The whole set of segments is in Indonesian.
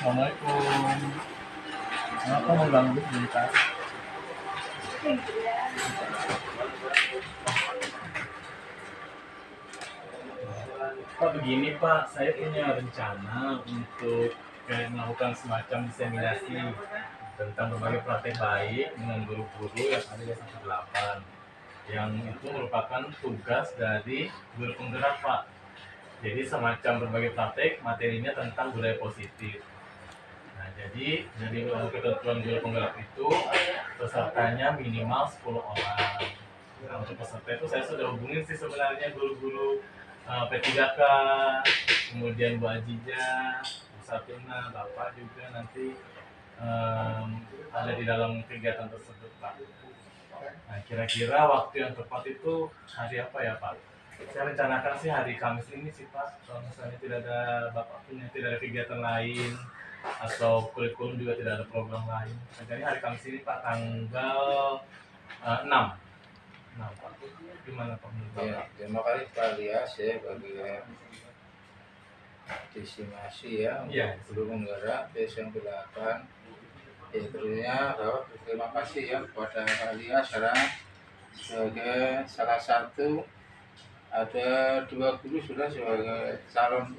Assalamualaikum. Kenapa mengganggu sebentar? Pak, begini Pak, saya punya rencana untuk kayak melakukan semacam diseminasi tentang berbagai praktek baik dengan guru-guru yang ada di S18, yang itu merupakan tugas dari guru penggerak Pak. Jadi semacam berbagai praktek materinya tentang budaya positif. Nah, jadi dari ketentuan guru penggerak itu pesertanya minimal 10 orang. Nah, untuk peserta itu saya sudah hubungin sih sebenarnya guru-guru P3K, kemudian Bu Ajija, Bu Satuna, Bapak juga nanti ada di dalam kegiatan tersebut Pak. Nah, kira-kira waktu yang tepat itu hari apa ya Pak? Saya rencanakan sih hari Kamis ini sih Pak, kalau misalnya tidak ada Bapak punya tidak ada kegiatan lain atau kurikulum juga tidak ada program lain. Rencana hari Kamis ini Pak, tanggal 6. Nah Pak, gimana Pak menurut Bapak? Ya, terima kasih Pak Lias ya bagi disimasi ya Iya. guru penggerak PS8. Ya tentunya Bapak terima kasih ya kepada Pak Lias sebagai salah satu, ada 2 guru sudah sebagai calon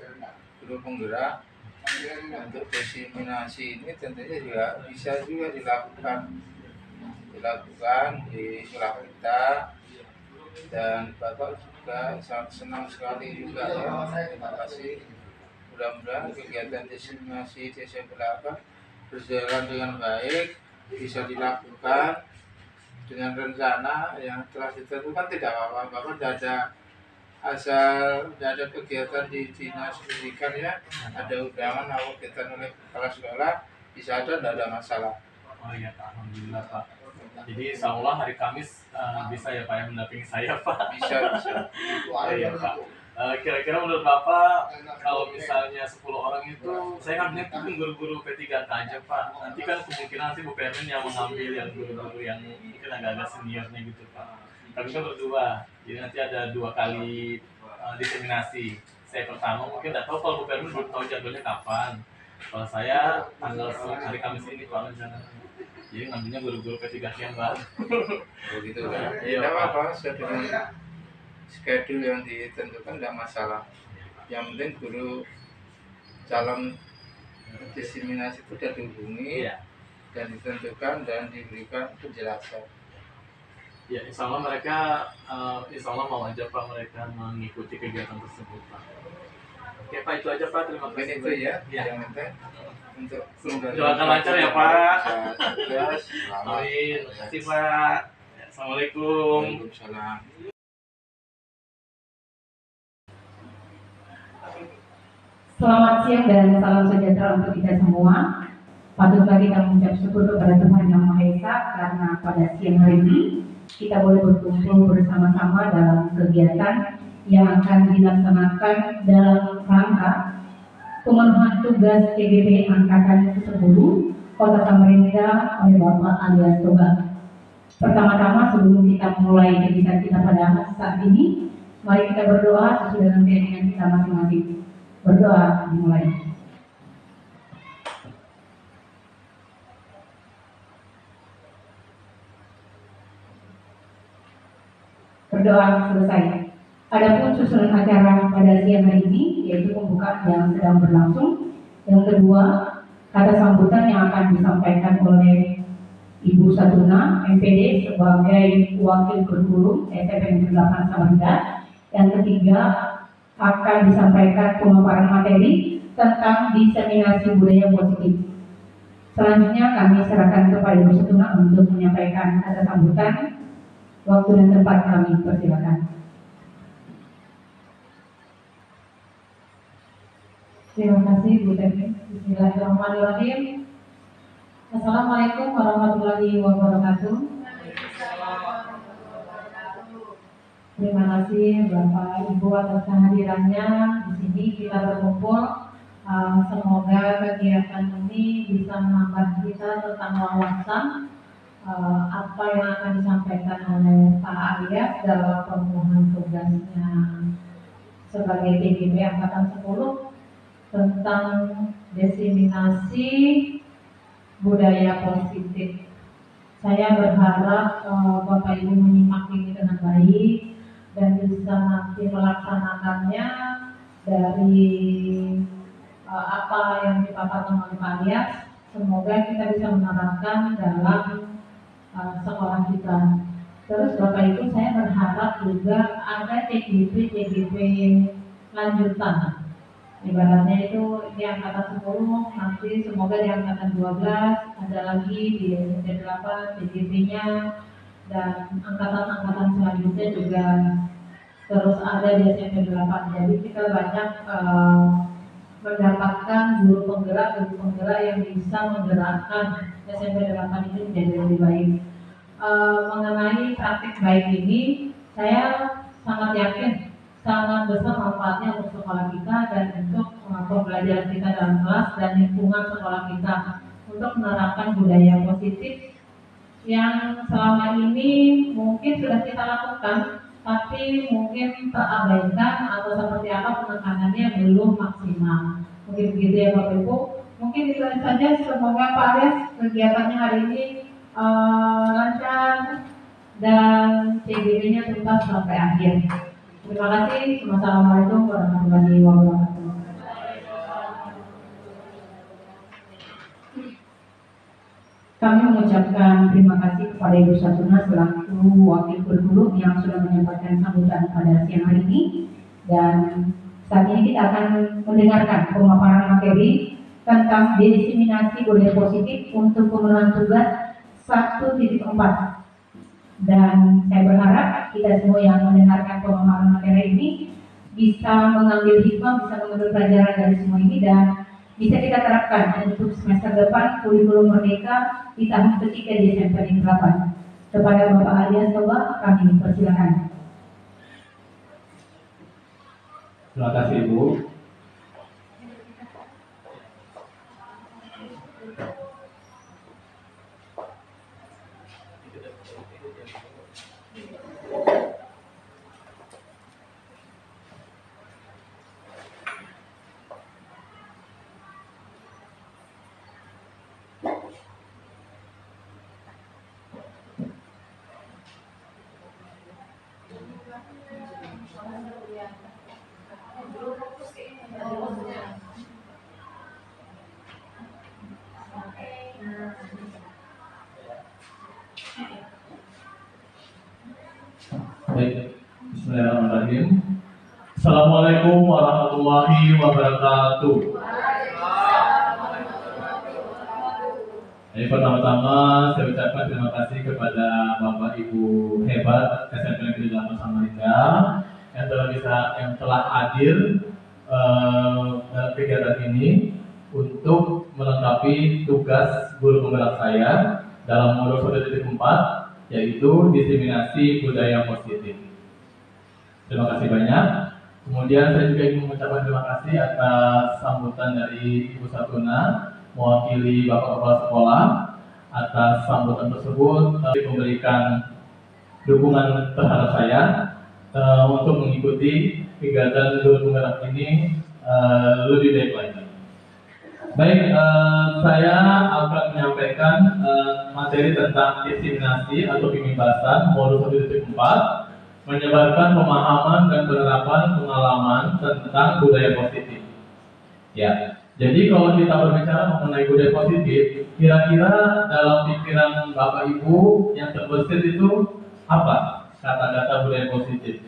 guru penggerak. Untuk diseminasi ini tentunya juga bisa juga dilakukan di sekolah kita, dan Bapak juga sangat senang sekali juga ya. Terima kasih. Mudah-mudahan kegiatan diseminasi DS8 berjalan dengan baik, bisa dilakukan dengan rencana yang telah ditentukan. Tidak apa-apa, Bapak tidak ada asal tidak ada kegiatan di dinas pendidikan ya, ada undangan atau kegiatan oleh kepala sekolah bisa ada, tidak ada masalah. Oh iya Pak, alhamdulillah Pak. Jadi insya Allah hari Kamis bisa ya Pak yang mendampingi saya Pak. Bisa. Oh iya Pak. Kira-kira menurut Bapak kalau misalnya 10 orang itu saya ngambilnya itu guru-guru P3K aja Pak. Nanti kan kemungkinan nanti Bu Permin yang mengambil yang guru-guru yang mungkin agak-agak seniornya gitu Pak. Kami kan berdua, jadi nanti ada 2 kali diseminasi. Saya pertama mungkin tidak tahu kalau Bu Permin belum tahu jadwalnya kapan. Kalau saya tanggal hari Kamis ini Pak rencananya. Jadi ngambilnya guru-guru P3K yang baru. Begitu kan? Iya, Tidak Pak. apa-apa, dengan schedule yang ditentukan tidak masalah. Yang penting guru calon diseminasi itu sudah dihubungi Iya. dan ditentukan dan diberikan penjelasan. Ya, insya Allah mereka, insya Allah mau aja Pak mereka mengikuti kegiatan tersebut Pak. Oke Pak, itu aja Pak, terima Mungkin kasih. itu ya, Ya. yang penting untuk Doakan lancar ya Pak. Sukses, selamat. Amin, terima kasih Pak. Ya, Assalamualaikum. Waalaikumsalam. Selamat siang dan salam sejahtera untuk kita semua. Patutlah kita mengucap syukur kepada Tuhan Yang Maha Esa karena pada siang hari ini kita boleh berkumpul bersama-sama dalam kegiatan yang akan dilaksanakan dalam rangka pemenuhan tugas TGP Angkatan 10 Kota Samarinda oleh Bapak alias Toga. Pertama-tama sebelum kita mulai kegiatan kita pada saat ini, mari kita berdoa sesuai dengan keyakinan kita masing-masing. Berdoa dimulai. Berdoa selesai. Adapun susunan acara pada siang hari ini yaitu pembukaan yang sedang berlangsung. Yang kedua, kata sambutan yang akan disampaikan oleh Ibu Satuna MPD sebagai wakil kurikulum SMP 8 Samarinda. Yang ketiga, akan disampaikan pemaparan materi tentang diseminasi budaya positif. Selanjutnya kami serahkan kepada Ibu Satuna untuk menyampaikan kata sambutan. Waktu dan tempat kami persilakan. Terima kasih Bu Temi. Bismillahirrahmanirrahim. Assalamualaikum warahmatullahi wabarakatuh. Terima kasih Bapak Ibu atas kehadirannya di sini. Kita berkumpul. Semoga kegiatan ini bisa menambah kita tentang wawasan apa yang akan disampaikan oleh Pak Alias dalam pemenuhan tugasnya sebagai TGP Angkatan 10. tentang diseminasi budaya positif. Saya berharap Bapak Ibu menyimak ini dengan baik dan bisa nanti melaksanakannya dari apa yang dipaparkan oleh Pak Alias. Semoga kita bisa menerapkan dalam sekolah kita. Terus Bapak Ibu, saya berharap juga ada CGP lanjutan. Ibaratnya itu di angkatan 10, nanti semoga di angkatan 12 ada lagi di SMP 8 CGP-nya, dan angkatan-angkatan selanjutnya juga terus ada di SMP 8. Jadi kita banyak mendapatkan guru penggerak yang bisa menggerakkan SMP 8 ini menjadi lebih baik. Mengenai praktik baik ini, saya sangat yakin sangat besar manfaatnya untuk sekolah kita dan untuk pembelajaran kita dalam kelas dan lingkungan sekolah kita untuk menerapkan budaya positif yang selama ini mungkin sudah kita lakukan, tapi mungkin terabaikan atau seperti apa penekanannya belum maksimal. Mungkin begitu ya Bapak Ibu. Mungkin itu saja. Semoga Pak Alias kegiatannya hari ini lancar dan CGP-nya tuntas sampai akhir. Terima kasih. Wassalamualaikum warahmatullahi wabarakatuh. Kami mengucapkan terima kasih kepada Ibu Satuna selaku Wakil Guru yang sudah menyampaikan sambutan pada siang hari ini. Dan saat ini kita akan mendengarkan pemaparan materi tentang diseminasi budaya positif untuk pemenuhan tugas 1.4. Dan saya berharap kita semua yang mendengarkan pemaparan materi ini bisa mengambil hikmah, bisa mengambil pelajaran dari semua ini dan bisa kita terapkan untuk semester depan kurikulum merdeka di tahun ketiga di SMP 8. Kepada Bapak Alias Toba, kami persilakan. Terima kasih Ibu. Baik, bismillahirrahmanirrahim. Assalamualaikum warahmatullahi wabarakatuh. Jadi pertama-tama saya ucapkan terima kasih kepada Bapak Ibu hebat SMP Negeri 8 Samarinda yang telah hadir dalam kegiatan ini untuk melengkapi tugas guru penggerak saya dalam modul 1.4, yaitu diseminasi budaya positif. Terima kasih banyak. Kemudian saya juga ingin mengucapkan terima kasih atas sambutan dari Ibu Satuna mewakili Bapak Kepala Sekolah atas sambutan tersebut, memberikan dukungan terhadap saya untuk mengikuti kegiatan guru penggerak ini lebih baik lagi. Baik, saya akan menyampaikan materi tentang diseminasi atau pembebasan modul 1.4, menyebarkan pemahaman dan penerapan pengalaman tentang budaya positif. Ya, jadi kalau kita berbicara mengenai budaya positif, kira-kira dalam pikiran Bapak Ibu yang terbesit itu apa kata-kata budaya positif?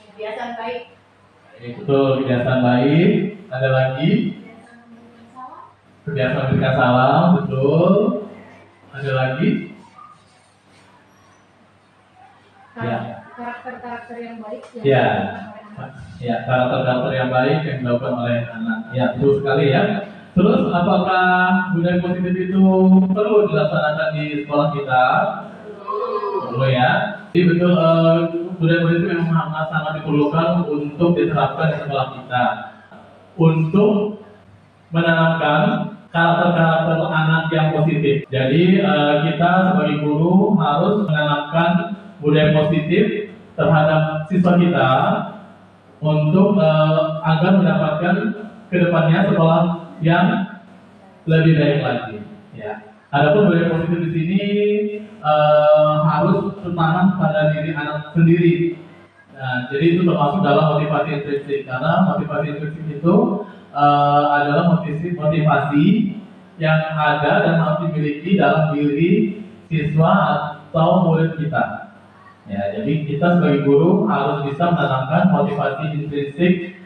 Kebiasaan baik. Betul, kebiasaan baik. Ada lagi? Kebiasaan memberikan salam, betul. Ada lagi? Ya. Karakter-karakter yang baik. Ya. Ya, karakter-karakter yang baik yang dilakukan oleh anak. Ya, betul sekali ya. Terus, apakah budaya positif itu perlu dilaksanakan di sekolah kita? Perlu ya. Jadi betul, budaya positif memang sangat diperlukan untuk diterapkan di sekolah kita untuk menanamkan karakter-karakter anak yang positif. Jadi kita sebagai guru harus menanamkan budaya positif terhadap siswa kita untuk agar mendapatkan kedepannya sekolah yang lebih baik lagi. Ya. Adapun budaya positif di sini harus tertanam pada diri anak sendiri. Nah, jadi itu termasuk dalam motivasi intrinsik, karena motivasi intrinsik itu adalah motivasi yang ada dan harus dimiliki dalam diri siswa atau murid kita. Ya, jadi kita sebagai guru harus bisa menanamkan motivasi intrinsik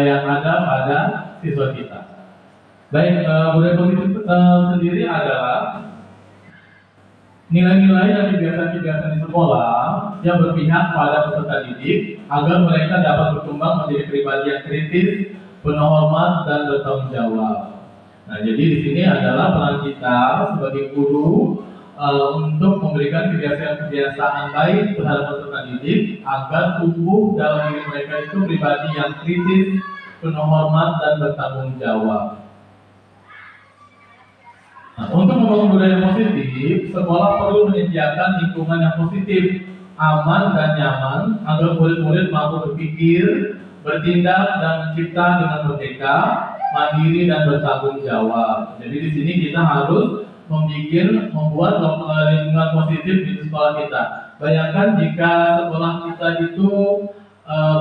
yang ada pada siswa kita. Baik, budaya positif sendiri adalah nilai-nilai dan kebiasaan-kebiasaan di sekolah yang berpihak pada peserta didik agar mereka dapat berkembang menjadi pribadi yang kritis, penuh hormat dan bertanggung jawab. Nah, jadi di sini adalah peran kita sebagai guru untuk memberikan kebiasaan-kebiasaan baik terhadap peserta didik agar tumbuh dalam diri mereka itu pribadi yang kritis, penuh hormat dan bertanggung jawab. Nah, untuk membangun budaya positif, sekolah perlu menyediakan lingkungan yang positif, aman dan nyaman agar murid-murid mampu berpikir, bertindak dan mencipta dengan merdeka, mandiri dan bertanggung jawab. Jadi di sini kita harus membuat lingkungan positif di sekolah kita. Bayangkan jika sekolah kita itu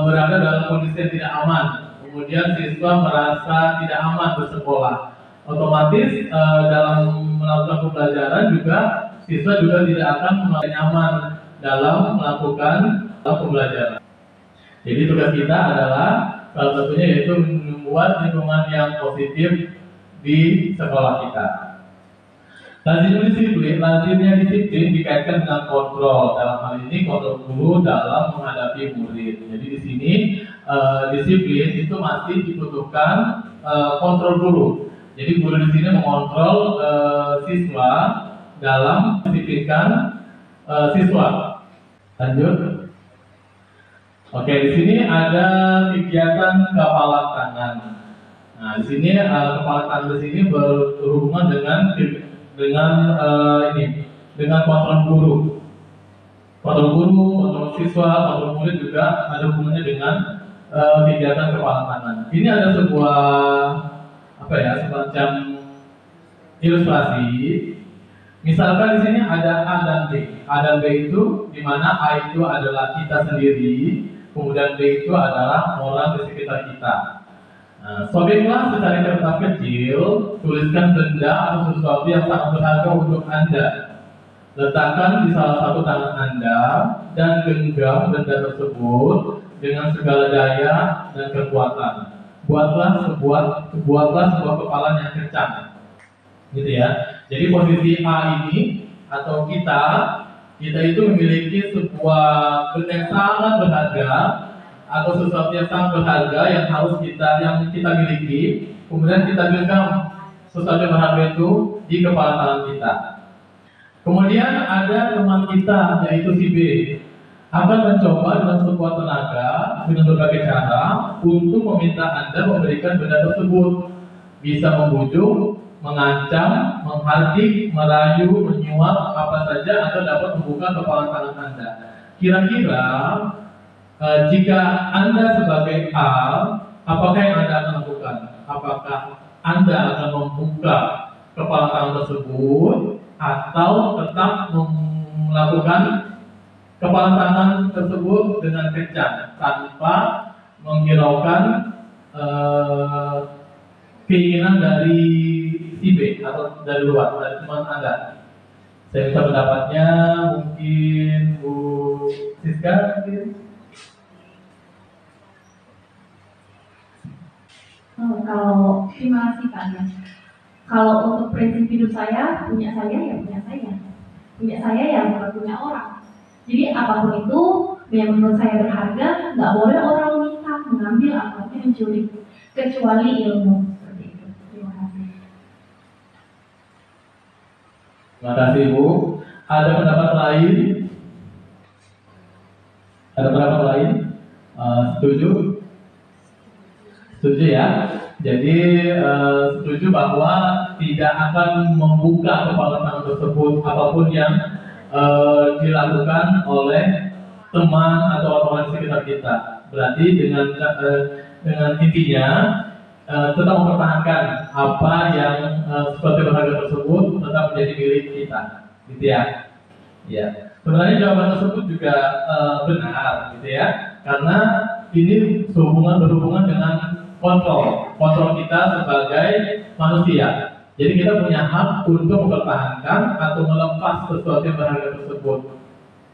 berada dalam kondisi yang tidak aman, kemudian siswa merasa tidak aman bersekolah, otomatis dalam melakukan pembelajaran juga siswa juga tidak akan merasa nyaman dalam melakukan pembelajaran. Jadi tugas kita adalah salah satunya yaitu membuat lingkungan yang positif di sekolah kita. Lazimnya disiplin dikaitkan dengan kontrol. Dalam hal ini kontrol guru dalam menghadapi murid. Jadi di sini disiplin itu masih dibutuhkan kontrol guru. Jadi guru di sini mengontrol siswa dalam mendisiplinkan siswa. Lanjut. Oke, di sini ada kegiatan kepala tangan. Nah, di sini kepala tangan di sini berhubungan dengan kontrol guru. Kontrol guru, kontrol siswa, kontrol murid juga ada hubungannya dengan kegiatan kepala tangan. Ini ada sebuah semacam ilustrasi. Misalkan di sini ada A dan B. A dan B itu di mana A itu adalah kita sendiri, kemudian B itu adalah orang di sekitar kita. Nah, sobeklah secara kertas kecil, tuliskan benda atau sesuatu yang sangat berharga untuk Anda. Letakkan di salah satu tangan Anda dan genggam benda tersebut dengan segala daya dan kekuatan. Buatlah sebuah kepalan yang kencang, gitu ya. Jadi posisi A ini atau kita itu memiliki sebuah benda yang sangat berharga atau sesuatu yang sangat berharga yang kita miliki, kemudian kita genggam sesuatu yang berharga itu di kepala tangan kita. Kemudian ada teman kita yaitu si B akan mencoba dengan sekuat tenaga dengan berbagai cara untuk meminta Anda memberikan benda tersebut. Bisa membujuk, mengancam, menghardik, merayu, menyuap, apa saja atau dapat membuka kepala tangan Anda. Kira-kira jika Anda sebagai A, apakah yang Anda akan lakukan? Apakah Anda akan membuka kepala tangan tersebut atau tetap melakukan kepala tangan tersebut dengan kencang tanpa menghiraukan keinginan dari si B atau dari luar, dari teman Anda? Saya minta pendapatnya, mungkin Bu Siska mungkin. Kalau terima kasih Pak ya. Kalau untuk prinsip hidup saya ya punya saya. Punya saya ya bukan punya orang. Jadi apapun itu yang menurut saya berharga, nggak boleh orang minta, mengambil atau mencuri, kecuali ilmu. Seperti itu. Terima kasih. Terima kasih Bu. Ada pendapat lain? Ada pendapat lain? Setuju? Setuju ya? Jadi setuju bahwa tidak akan membuka kepala tangan tersebut apapun yang dilakukan oleh teman atau orang di sekitar kita. Berarti dengan intinya tetap mempertahankan apa yang sesuatu yang berharga tersebut tetap menjadi milik kita, gitu ya. Ya, sebenarnya jawaban tersebut juga benar, gitu ya, karena ini berhubungan dengan kontrol kita sebagai manusia. Jadi kita punya hak untuk mempertahankan atau melepas sesuatu yang berharga tersebut.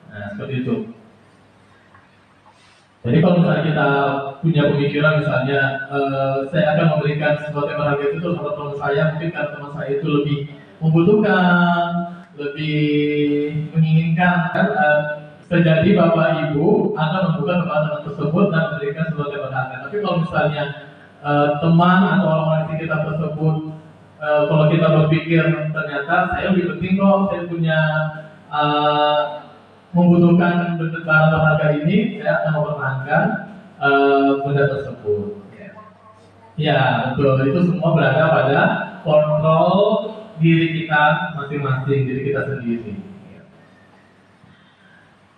Nah, seperti itu. Jadi kalau misalnya kita punya pemikiran misalnya saya akan memberikan sesuatu yang berharga itu kepada teman saya, mungkin karena teman saya itu lebih membutuhkan, lebih menginginkan, kan terjadi Bapak Ibu akan membuka kepada teman tersebut dan memberikan sesuatu yang berharga. Tapi kalau misalnya teman atau orang-orang di sekitar tersebut kalau kita berpikir ternyata saya lebih penting kok, saya punya membutuhkan barang berharga ini, saya akan mempertahankan benda tersebut. Ya, betul. Itu semua berada pada kontrol diri kita masing-masing, diri kita sendiri.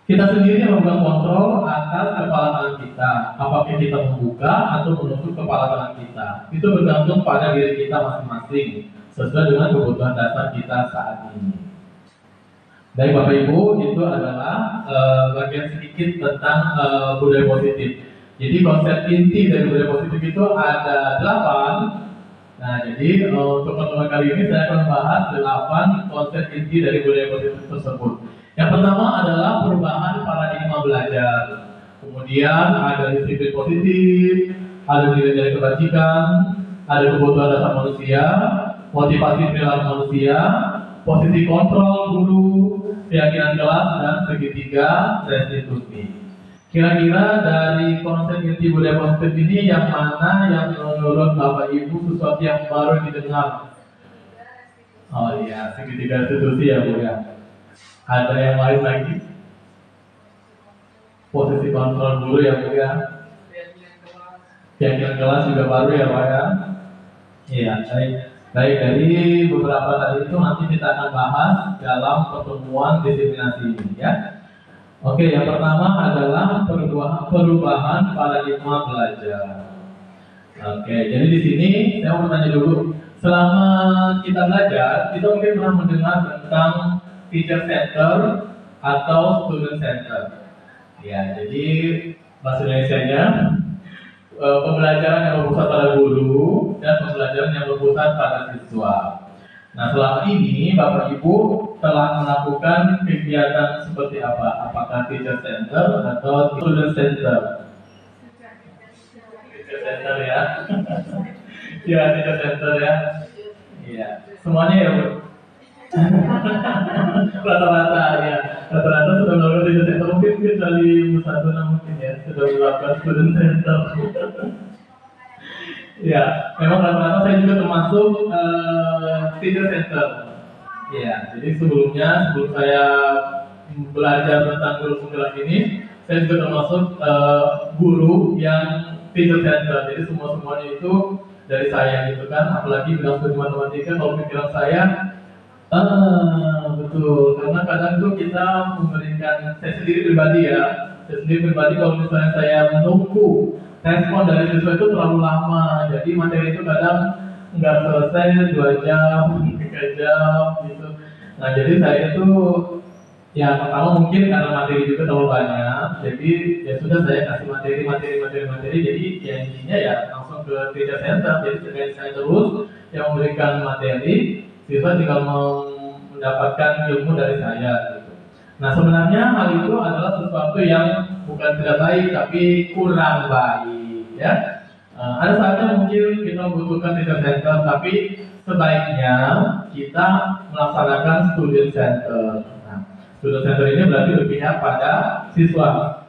Kita sendiri yang memegang kontrol atas kepala tangan kita. Apakah kita membuka atau menutup kepala tangan kita, itu bergantung pada diri kita masing-masing sesuai dengan kebutuhan dasar kita saat ini. Baik Bapak Ibu, itu adalah bagian sedikit tentang budaya positif. Jadi konsep inti dari budaya positif itu ada 8. Nah, jadi untuk pertemuan kali ini saya akan membahas 8 konsep inti dari budaya positif tersebut. Yang pertama adalah perubahan paradigma belajar. Kemudian ada disiplin positif, ada nilai-nilai kebajikan, ada kebutuhan dasar manusia, motivasi perilaku manusia, posisi kontrol guru, keyakinan kelas, dan segitiga restitusi. Kira-kira dari konsep inti budaya positif ini yang mana yang menurut Bapak Ibu sesuatu yang baru didengar? Oh iya, segitiga restitusi ya Bu ya. Ada yang lain lagi? Posisi kontrol guru ya Bu ya. Keyakinan kelas juga baru ya Pak ya. Iya, baik dari beberapa tadi itu nanti kita akan bahas dalam pertemuan diseminasi ini ya. Oke, yang pertama adalah perubahan paradigma belajar. Oke, jadi di sini saya mau tanya dulu, selama kita belajar, kita mungkin pernah mendengar tentang teacher center atau student center. Ya, jadi bahasa Indonesia-nya pembelajaran yang berpusat pada guru dan pembelajaran yang berpusat pada siswa. Nah, selama ini Bapak Ibu telah melakukan kegiatan seperti apa? Apakah teacher center atau student center? Teacher center ya. Ya, teacher center ya. Iya, semuanya ya Bu. Rata-rata ya, rata-rata sudah melakukan teacher center, mungkin kecuali Bu Saduna mungkin ya sudah melakukan student center. Ya, memang rata-rata saya juga termasuk teacher center. Ya, jadi sebelum saya belajar tentang guru penggerak ini, saya juga termasuk guru yang teacher center. Jadi semuanya itu dari saya gitu kan, apalagi bidang studi matematika. Kalau pikiran saya betul, karena kadang tuh kita memberikan, saya sendiri pribadi kalau misalnya saya menunggu respon dari siswa itu terlalu lama, jadi materi itu kadang nggak selesai 2 jam, 3 jam gitu. Nah, jadi saya itu ya pertama mungkin karena materi juga terlalu banyak, jadi ya sudah saya kasih materi, jadi ya intinya ya langsung ke teacher center. Jadi saya terus yang memberikan materi, siswa tinggal mendapatkan ilmu dari saya gitu. Nah, sebenarnya hal itu adalah sesuatu yang bukan tidak baik tapi kurang baik ya. Ada saatnya mungkin kita membutuhkan teacher center, tapi sebaiknya kita melaksanakan student center. Nah, student center ini berarti berpihak pada siswa.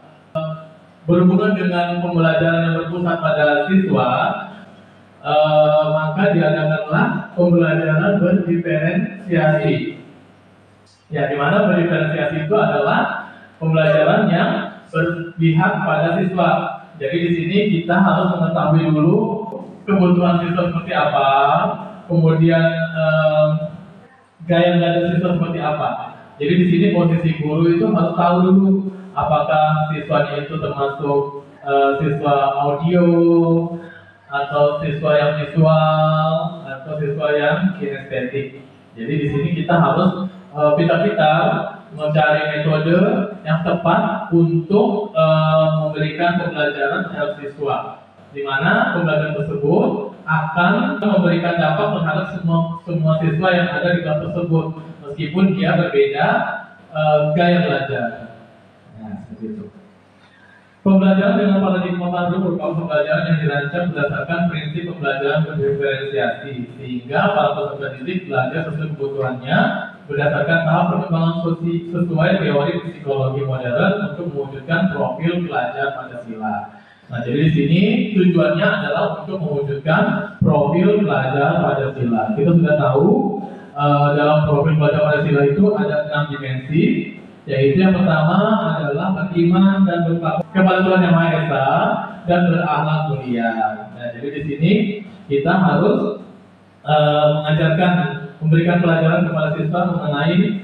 Berhubungan dengan pembelajaran yang berpusat pada siswa, maka diadakanlah pembelajaran berdiferensiasi. Ya, di mana berdiferensiasi itu adalah pembelajaran yang berpihak pada siswa. Jadi di sini kita harus mengetahui dulu kebutuhan siswa seperti apa, kemudian gaya-gaya siswa seperti apa. Jadi di sini posisi guru itu harus tahu dulu apakah siswanya itu termasuk siswa audio atau siswa yang visual, atau siswa yang kinestetik. Jadi di sini kita harus pintar-pintar mencari metode yang tepat untuk memberikan pembelajaran terhadap siswa, di mana pembelajaran tersebut akan memberikan dampak terhadap semua siswa yang ada di kelas tersebut, meskipun dia berbeda gaya belajar. Nah, seperti itu. Pembelajaran dengan paradigma baru merupakan pembelajaran yang dirancang berdasarkan prinsip pembelajaran berdiferensiasi, sehingga para peserta didik belajar sesuai kebutuhannya berdasarkan tahap perkembangan sesuai teori psikologi modern untuk mewujudkan profil pelajar Pancasila. Nah, jadi di sini tujuannya adalah untuk mewujudkan profil pelajar Pancasila. Kita sudah tahu dalam profil pelajar Pancasila itu ada 6 dimensi, yaitu yang pertama adalah beriman dan bertakwa kepada Tuhan Yang Maha Esa dan berakhlak mulia. Nah, jadi di sini kita harus mengajarkan, memberikan pelajaran kepada siswa mengenai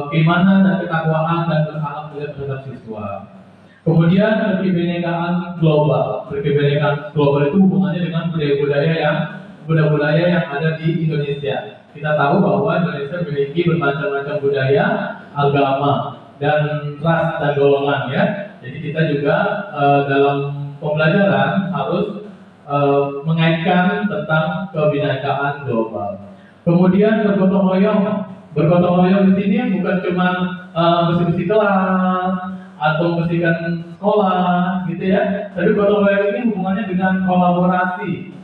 keimanan dan ketakwaan dan berakhlak mulia terhadap siswa. Kemudian berkebinekaan global. Berkebinekaan global itu hubungannya dengan budaya-budaya yang ada di Indonesia. Kita tahu bahwa Indonesia memiliki bermacam-macam budaya, agama, dan ras dan golongan ya. Jadi kita juga dalam pembelajaran harus mengaitkan tentang kebinekaan global. Kemudian bergotong royong. Bergotong royong di sini bukan cuma bersih-bersih kelas atau membersihkan sekolah gitu ya. Tapi gotong royong ini hubungannya dengan kolaborasi.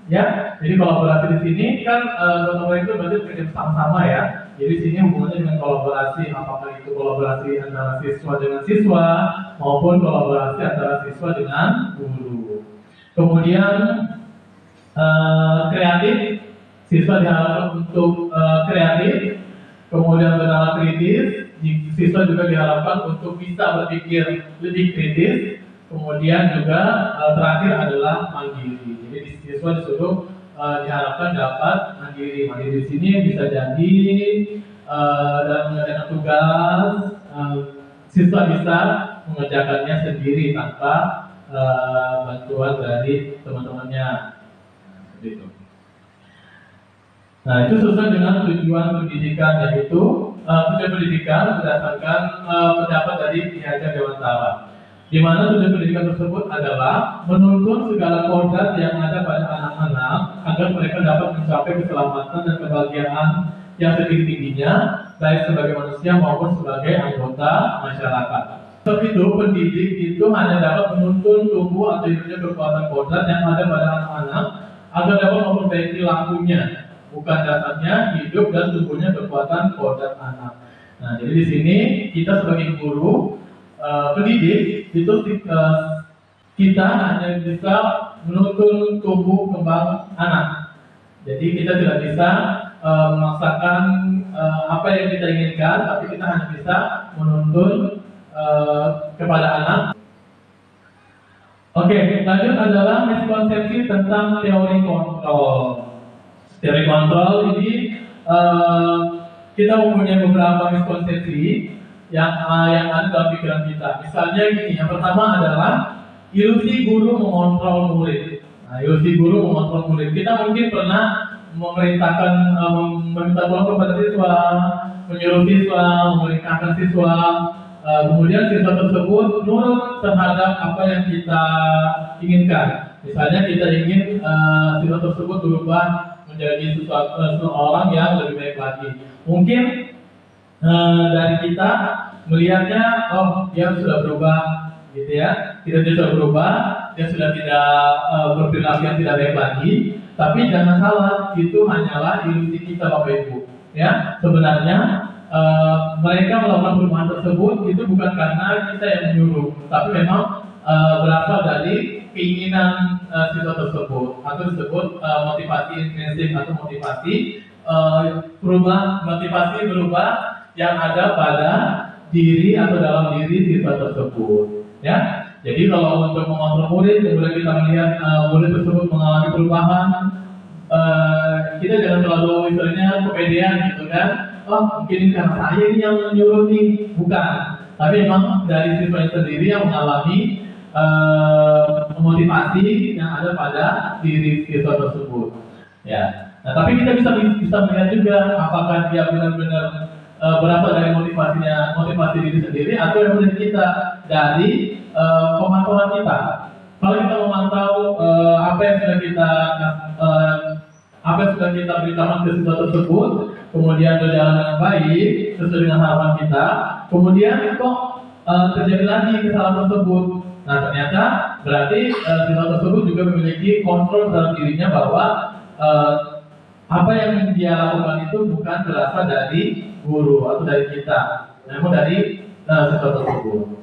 Ya, jadi kolaborasi di sini kan gotong royong itu berarti bekerja sama-sama ya. Jadi di sini hubungannya dengan kolaborasi, apakah itu kolaborasi antara siswa dengan siswa maupun kolaborasi antara siswa dengan guru. Kemudian kreatif, siswa diharapkan untuk kreatif. Kemudian bernalar kritis, siswa juga diharapkan untuk bisa berpikir lebih kritis. Kemudian juga terakhir adalah mandiri. Jadi siswa disuruh diharapkan dapat mandiri. Mandiri di sini bisa jadi dalam mengerjakan tugas, siswa bisa mengerjakannya sendiri tanpa bantuan dari teman-temannya. Gitu. Nah, itu sesuai dengan tujuan pendidikan, yaitu tujuan pendidikan berdasarkan pendapat dari Ki Hajar Dewantara, di mana tujuan pendidikan tersebut adalah menuntun segala kodrat yang ada pada anak-anak agar mereka dapat mencapai keselamatan dan kebahagiaan yang setinggi-tingginya, baik sebagai manusia maupun sebagai anggota masyarakat. Sebab itu, pendidik itu hanya dapat menuntun tubuh atau hidupnya kekuatan kodrat yang ada pada anak-anak agar dapat memperbaiki lakunya, bukan dasarnya hidup dan tubuhnya kekuatan kodrat anak. Nah, jadi di sini kita sebagai guru pendidik itu kita hanya bisa menuntun tumbuh kembang anak. Jadi kita tidak bisa memaksakan apa yang kita inginkan, tapi kita hanya bisa menuntun kepada anak. Oke, lanjut adalah miskonsepsi tentang teori kontrol. Teori kontrol ini kita mempunyai beberapa miskonsepsi yang ada dalam pikiran kita. Misalnya gini, yang pertama adalah ilusi guru mengontrol murid. Nah, ilusi guru mengontrol murid. Kita mungkin pernah memerintahkan, meminta tolong kepada siswa, menyuruh siswa, memerintahkan siswa, kemudian siswa tersebut nurut terhadap apa yang kita inginkan. Misalnya kita ingin siswa tersebut berubah menjadi seseorang yang lebih baik lagi. Mungkin dari kita melihatnya, oh dia sudah berubah, gitu ya. Dia sudah berubah, dia sudah tidak berperilaku yang tidak baik lagi. Tapi jangan salah, itu hanyalah ilusi kita, Bapak Ibu. Ya, sebenarnya mereka melakukan perubahan tersebut itu bukan karena kita yang menyuruh, tapi memang berasal dari keinginan siswa tersebut, atau disebut motivasi intrinsik atau motivasi berubah yang ada pada diri atau dalam diri siswa tersebut. Ya, jadi kalau untuk mengontrol murid, kemudian kita melihat murid tersebut mengalami perubahan, kita jangan terlalu istilahnya kepedean gitu kan. Oh, mungkin ini karena saya ini yang menyuruh nih, bukan. Tapi memang dari siswa sendiri yang mengalami motivasi yang ada pada diri siswa tersebut. Ya. Nah, tapi kita bisa melihat juga apakah dia benar-benar berasal dari motivasi diri sendiri atau yang dari kita dari pemantauan kita. Kalau kita memantau apa yang sudah kita beritakan ke siswa tersebut, kemudian berjalan dengan baik sesuai dengan harapan kita, kemudian kok terjadi lagi kesalahan tersebut. Nah, ternyata berarti siswa tersebut juga memiliki kontrol dalam dirinya bahwa apa yang dia lakukan itu bukan berasal dari guru atau dari kita, namun dari siswa tersebut.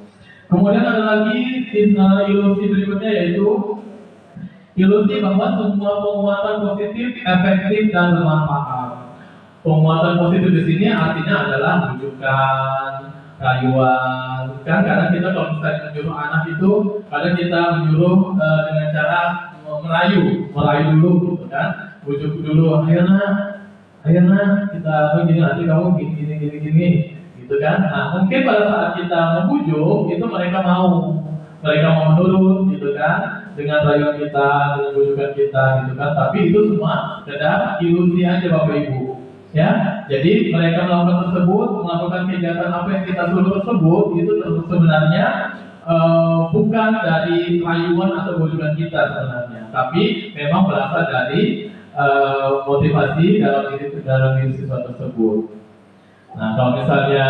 Kemudian ada lagi ilusi berikutnya, yaitu ilusi bahwa semua penguatan positif efektif dan bermanfaat. Penguatan positif di sini artinya adalah bujukan, rayuan. Kan kadang kita kalau misalnya menyuruh anak itu, kadang kita menyuruh dengan cara merayu dulu, gitu kan? Bujuk dulu, ayo nak, kita begini, nanti kamu gini, gitu kan? Nah, mungkin pada saat kita membujuk itu mereka mau menurut, gitu kan? Dengan rayuan kita, dengan bujukan kita, gitu kan? Tapi itu semua sekedar ilusi aja Bapak Ibu, ya. Jadi mereka melakukan kegiatan apa yang kita suruh tersebut itu sebenarnya bukan dari rayuan atau bujukan kita sebenarnya, tapi memang berasal dari motivasi dalam diri siswa tersebut. Nah, kalau misalnya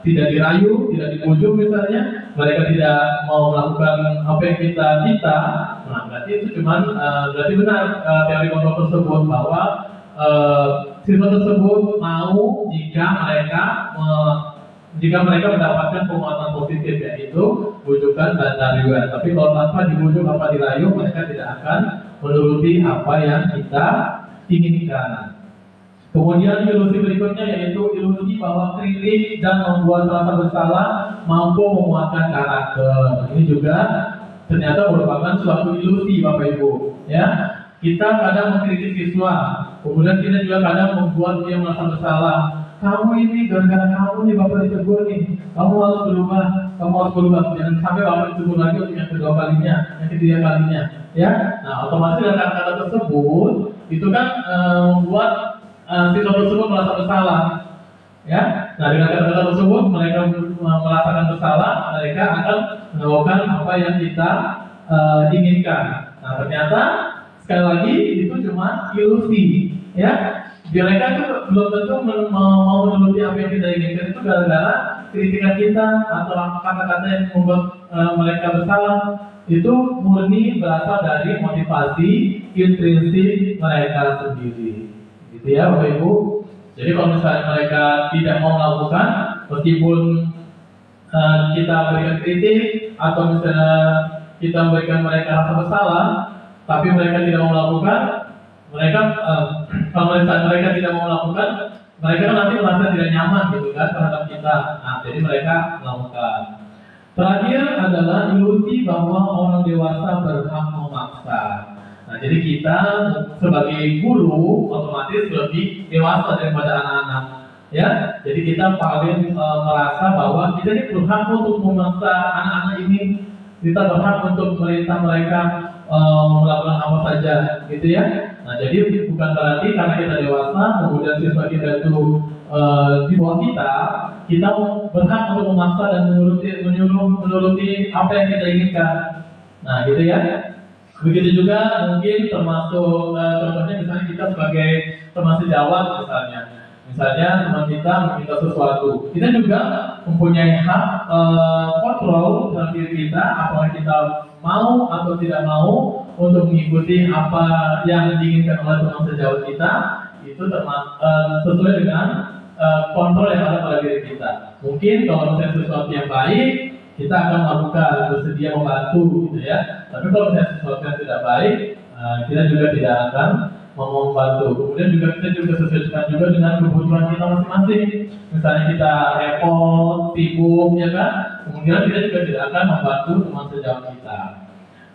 tidak dirayu, tidak dibujuk misalnya, mereka tidak mau melakukan apa yang kita minta, nah berarti itu berarti benar teori kelompok tersebut bahwa siswa tersebut mau jika mereka mendapatkan penguatan positif, yaitu bujukan dan rayuan. Tapi kalau tanpa dibujuk apa dirayu, mereka tidak akan menuruti apa yang kita inginkan. Kemudian ilusi berikutnya yaitu ilusi bahwa kritik dan membuat rasa bersalah mampu menguatkan karakter. Ini juga ternyata merupakan suatu ilusi Bapak Ibu, ya. Kita kadang mengkritik siswa, kemudian kita juga kadang membuat dia merasa bersalah. Kamu ini gara-gara kamu nih Bapak ditegur nih, kamu harus berubah. Jangan sampai Bapak ditegur lagi untuk yang kedua kalinya, yang ketiga kalinya, ya. Nah, otomatis dengan kata-kata tersebut itu kan membuat siswa tersebut merasa bersalah, ya. Nah, dengan kata-kata tersebut mereka merasakan bersalah, mereka akan melakukan apa yang kita inginkan. Nah, ternyata sekali lagi itu cuma ilusi, ya. Mereka itu belum tentu mau menuruti apa yang kita inginkan, itu gara-gara kritikan kita atau kata-kata yang membuat mereka bersalah itu murni berasal dari motivasi intrinsik mereka sendiri, gitu ya Bapak Ibu. Jadi kalau misalnya mereka tidak mau melakukan, meskipun kita berikan kritik atau misalnya kita memberikan mereka rasa bersalah, tapi mereka tidak mau melakukan, kalau mereka tidak mau melakukan, mereka kan nanti merasa tidak nyaman gitu kan terhadap kita. Nah, jadi mereka melakukan. Terakhir adalah ilusi bahwa orang dewasa berhak memaksa. Nah, jadi kita sebagai guru otomatis lebih dewasa daripada anak-anak, ya. Jadi kita paling merasa bahwa kita ini berhak untuk memaksa anak-anak ini, kita berhak untuk merintah mereka melakukan apa saja, gitu ya. Nah, jadi bukan berarti karena kita dewasa, kemudian siswa kita itu di bawah kita berhak untuk memaksa dan menuruti apa yang kita inginkan. Nah, gitu ya. Begitu juga mungkin termasuk contohnya misalnya kita sebagai teman sejawat misalnya teman kita meminta sesuatu, kita juga mempunyai hak kontrol dalam diri kita apakah kita mau atau tidak mau untuk mengikuti apa yang diinginkan oleh teman sejawat kita. Itu sesuai dengan kontrol yang ada pada diri kita. Mungkin kalau misalnya sesuatu yang baik, kita akan melakukan, bersedia membantu, gitu ya. Tapi kalau misalnya sesuatu yang tidak baik, kita juga tidak akan mau membantu. Kemudian kita juga sesuaikan juga dengan kebutuhan kita masing-masing. Misalnya kita repot, sibuk, ya kan? Kemudian kita juga tidak akan membantu teman sejawat kita.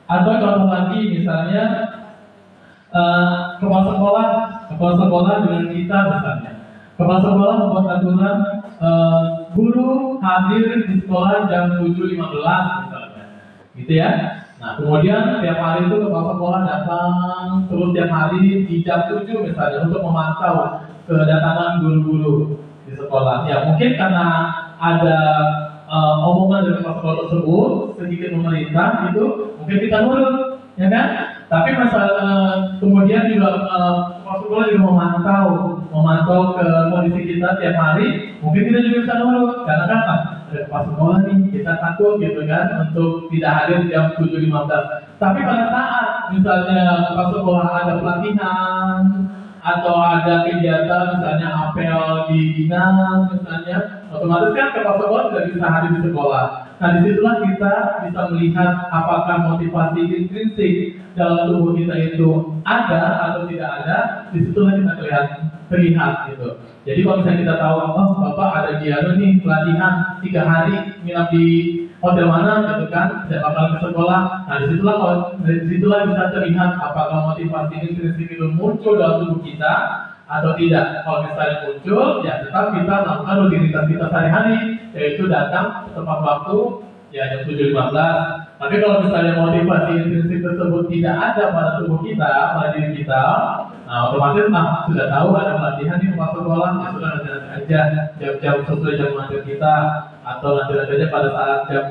Atau contoh lagi, misalnya kepala sekolah dengan kita misalnya. Kepala sekolah membuat aturan guru hadir di sekolah jam 7.15 misalnya. gitu ya. Nah, kemudian tiap hari itu kepala sekolah datang terus tiap hari di jam 7 misalnya untuk memantau kedatangan guru-guru di sekolah. Ya, mungkin karena ada omongan dari kepala sekolah tersebut sedikit memerintah gitu, mungkin kita nurut, ya kan? Tapi masalah kemudian juga kepala sekolah juga memantau ke kondisi kita tiap hari, mungkin kita juga bisa nurut karena kan ada kepala sekolah nih, kita takut gitu kan untuk tidak hadir jam 7.15. Tapi pada saat misalnya kepala sekolah ada pelatihan atau ada kegiatan misalnya apel di dinas misalnya, otomatis kan kepala sekolah tidak bisa hadir di sekolah. Nah, disitulah kita bisa melihat apakah motivasi intrinsik dalam tubuh kita itu ada atau tidak ada. Disitulah kita terlihat gitu. Jadi kalau misalnya kita tahu, oh bapak ada dianu nih pelatihan 3 hari nginap di hotel mana gitu kan, tidak bakal ke sekolah. Nah, disitulah bisa terlihat apakah motivasi intrinsik itu muncul dalam tubuh kita atau tidak. Kalau misalnya muncul, ya tetap kita melakukan rutinitas kita sehari-hari, yaitu datang ke tempat waktu ya jam 7.15. Tapi kalau misalnya motivasi intrinsik tersebut tidak ada pada tubuh kita, pada diri kita, nah otomatis sudah tahu ada pelatihan di tempat sekolah, ya sudah nanti aja jam-jam sesuai jam mengajar kita, atau nanti aja pada saat jam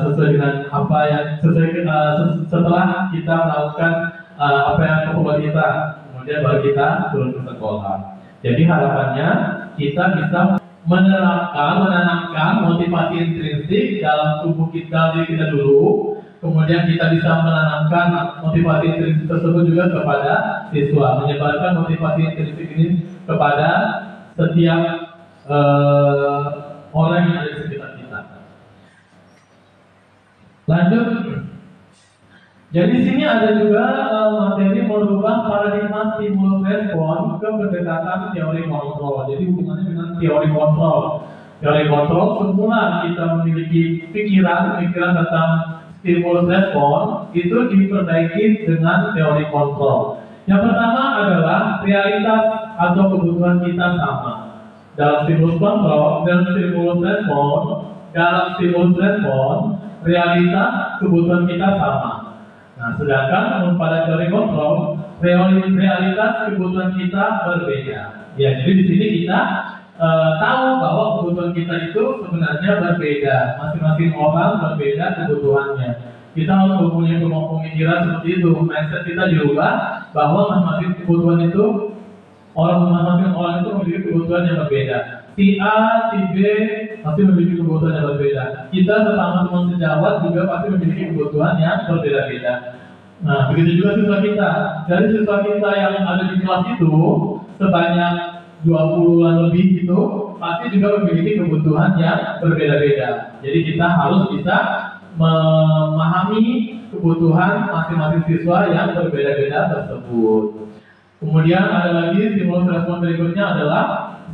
sesuai dengan apa yang setelah kita melakukan apa yang keperluan kita, kemudian baru kita turun ke sekolah. Jadi harapannya kita bisa menanamkan motivasi intrinsik dalam tubuh kita, diri kita dulu, kemudian kita bisa menanamkan motivasi intrinsik tersebut juga kepada siswa, menyebarkan motivasi intrinsik ini kepada setiap orang yang ada di sekitar kita. Lanjut. Jadi di sini ada juga materi merubah paradigma stimulus respon ke pendekatan teori kontrol. Jadi hubungannya dengan teori kontrol. Teori kontrol semula kita memiliki pikiran tentang stimulus respon itu diperbaiki dengan teori kontrol. Yang pertama adalah realitas atau kebutuhan kita sama. Dalam stimulus kontrol, dalam stimulus respon, realitas kebutuhan kita sama. Nah, sedangkan pada teori kontrol, realitas kebutuhan kita berbeda. Ya, jadi di sini kita tahu bahwa kebutuhan kita itu sebenarnya berbeda. Masing-masing orang berbeda kebutuhannya. Kita harus mempunyai pemikiran seperti itu. Mindset kita dirubah bahwa masing-masing kebutuhan itu masing-masing orang itu memiliki kebutuhan yang berbeda. Si A, si B pasti memiliki kebutuhan yang berbeda. Kita sesama teman sejawat juga pasti memiliki kebutuhan yang berbeda-beda. Nah, begitu juga siswa kita. Dari siswa kita yang ada di kelas itu sebanyak 20-an lebih itu pasti juga memiliki kebutuhan yang berbeda-beda. Jadi kita harus bisa memahami kebutuhan masing-masing siswa yang berbeda-beda tersebut. Kemudian ada lagi stimulus respon berikutnya adalah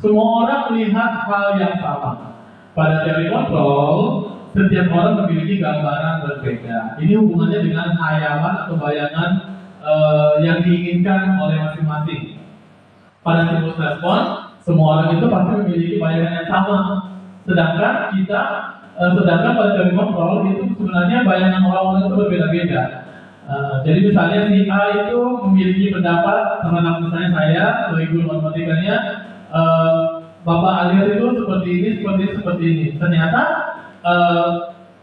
semua orang melihat hal yang sama. Pada teori kontrol, setiap orang memiliki gambaran berbeda. Ini hubungannya dengan hayalan atau bayangan yang diinginkan oleh masing-masing. Pada stimulus respon, semua orang itu pasti memiliki bayangan yang sama. Sedangkan pada teori kontrol itu sebenarnya bayangan orang-orang itu berbeda-beda. Jadi misalnya si A itu memiliki pendapat terhadap misalnya saya sebagai guru matematikanya, Bapak alias itu seperti ini. Ternyata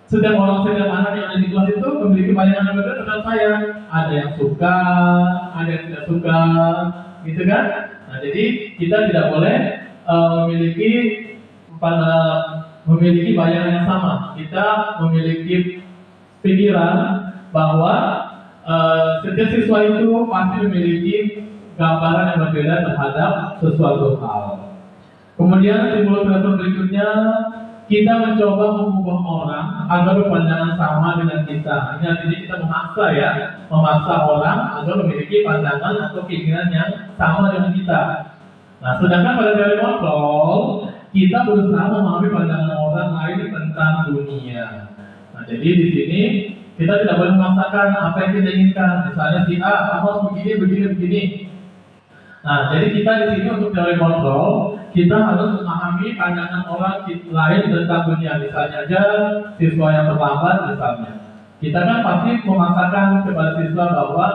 setiap anak yang ada di kelas itu memiliki bayangan yang berbeda terhadap saya. Ada yang suka, ada yang tidak suka, gitu kan? Nah, jadi kita tidak boleh memiliki bayangan yang sama. Kita memiliki pikiran bahwa setiap siswa itu pasti memiliki gambaran yang berbeda terhadap sesuatu hal. Kemudian stimulus respon berikutnya, kita mencoba mengubah orang agar berpandangan sama dengan kita. Ini artinya kita memaksa orang agar memiliki pandangan atau keinginan yang sama dengan kita. Nah, sedangkan pada teori kontrol, kita berusaha memahami pandangan orang lain tentang dunia. Nah, jadi di sini kita tidak boleh memaksakan apa yang kita inginkan. Misalnya si A, kamu harus begini. Nah, jadi kita di sini untuk teori kontrol, kita harus memahami pandangan orang lain tentang dunia. Misalnya aja siswa yang terlambat misalnya, kita kan pasti memaksakan kepada siswa bahwa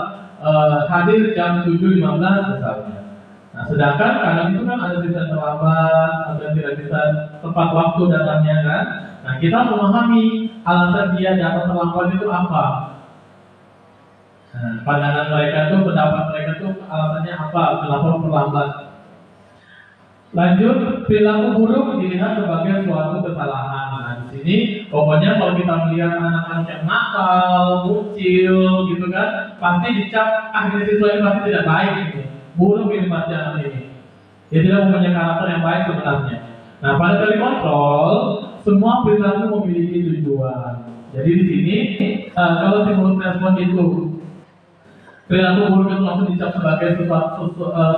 hadir jam 7.15 misalnya. Nah, sedangkan kadang itu kan ada siswa yang terlambat atau yang tidak bisa tepat waktu datangnya kan. Nah, kita memahami alasan dia datang terlambat itu apa. Nah, pandangan mereka tuh, pendapat mereka tuh alasannya apa, kenapa terlambat. Lanjut, perilaku buruk dilihat sebagai suatu kesalahan. Nah, di sini pokoknya kalau kita melihat anak-anak yang nakal, mucil, gitu kan, pasti dicap, ini siswa ini pasti tidak baik ini, buruk ini pasti anak ini. Dia tidak mempunyai karakter yang baik sebenarnya. Nah, pada kali kontrol, semua perilaku memiliki tujuan. Jadi di sini, kalau stimulus respon itu perilaku buruk itu langsung dicap sebagai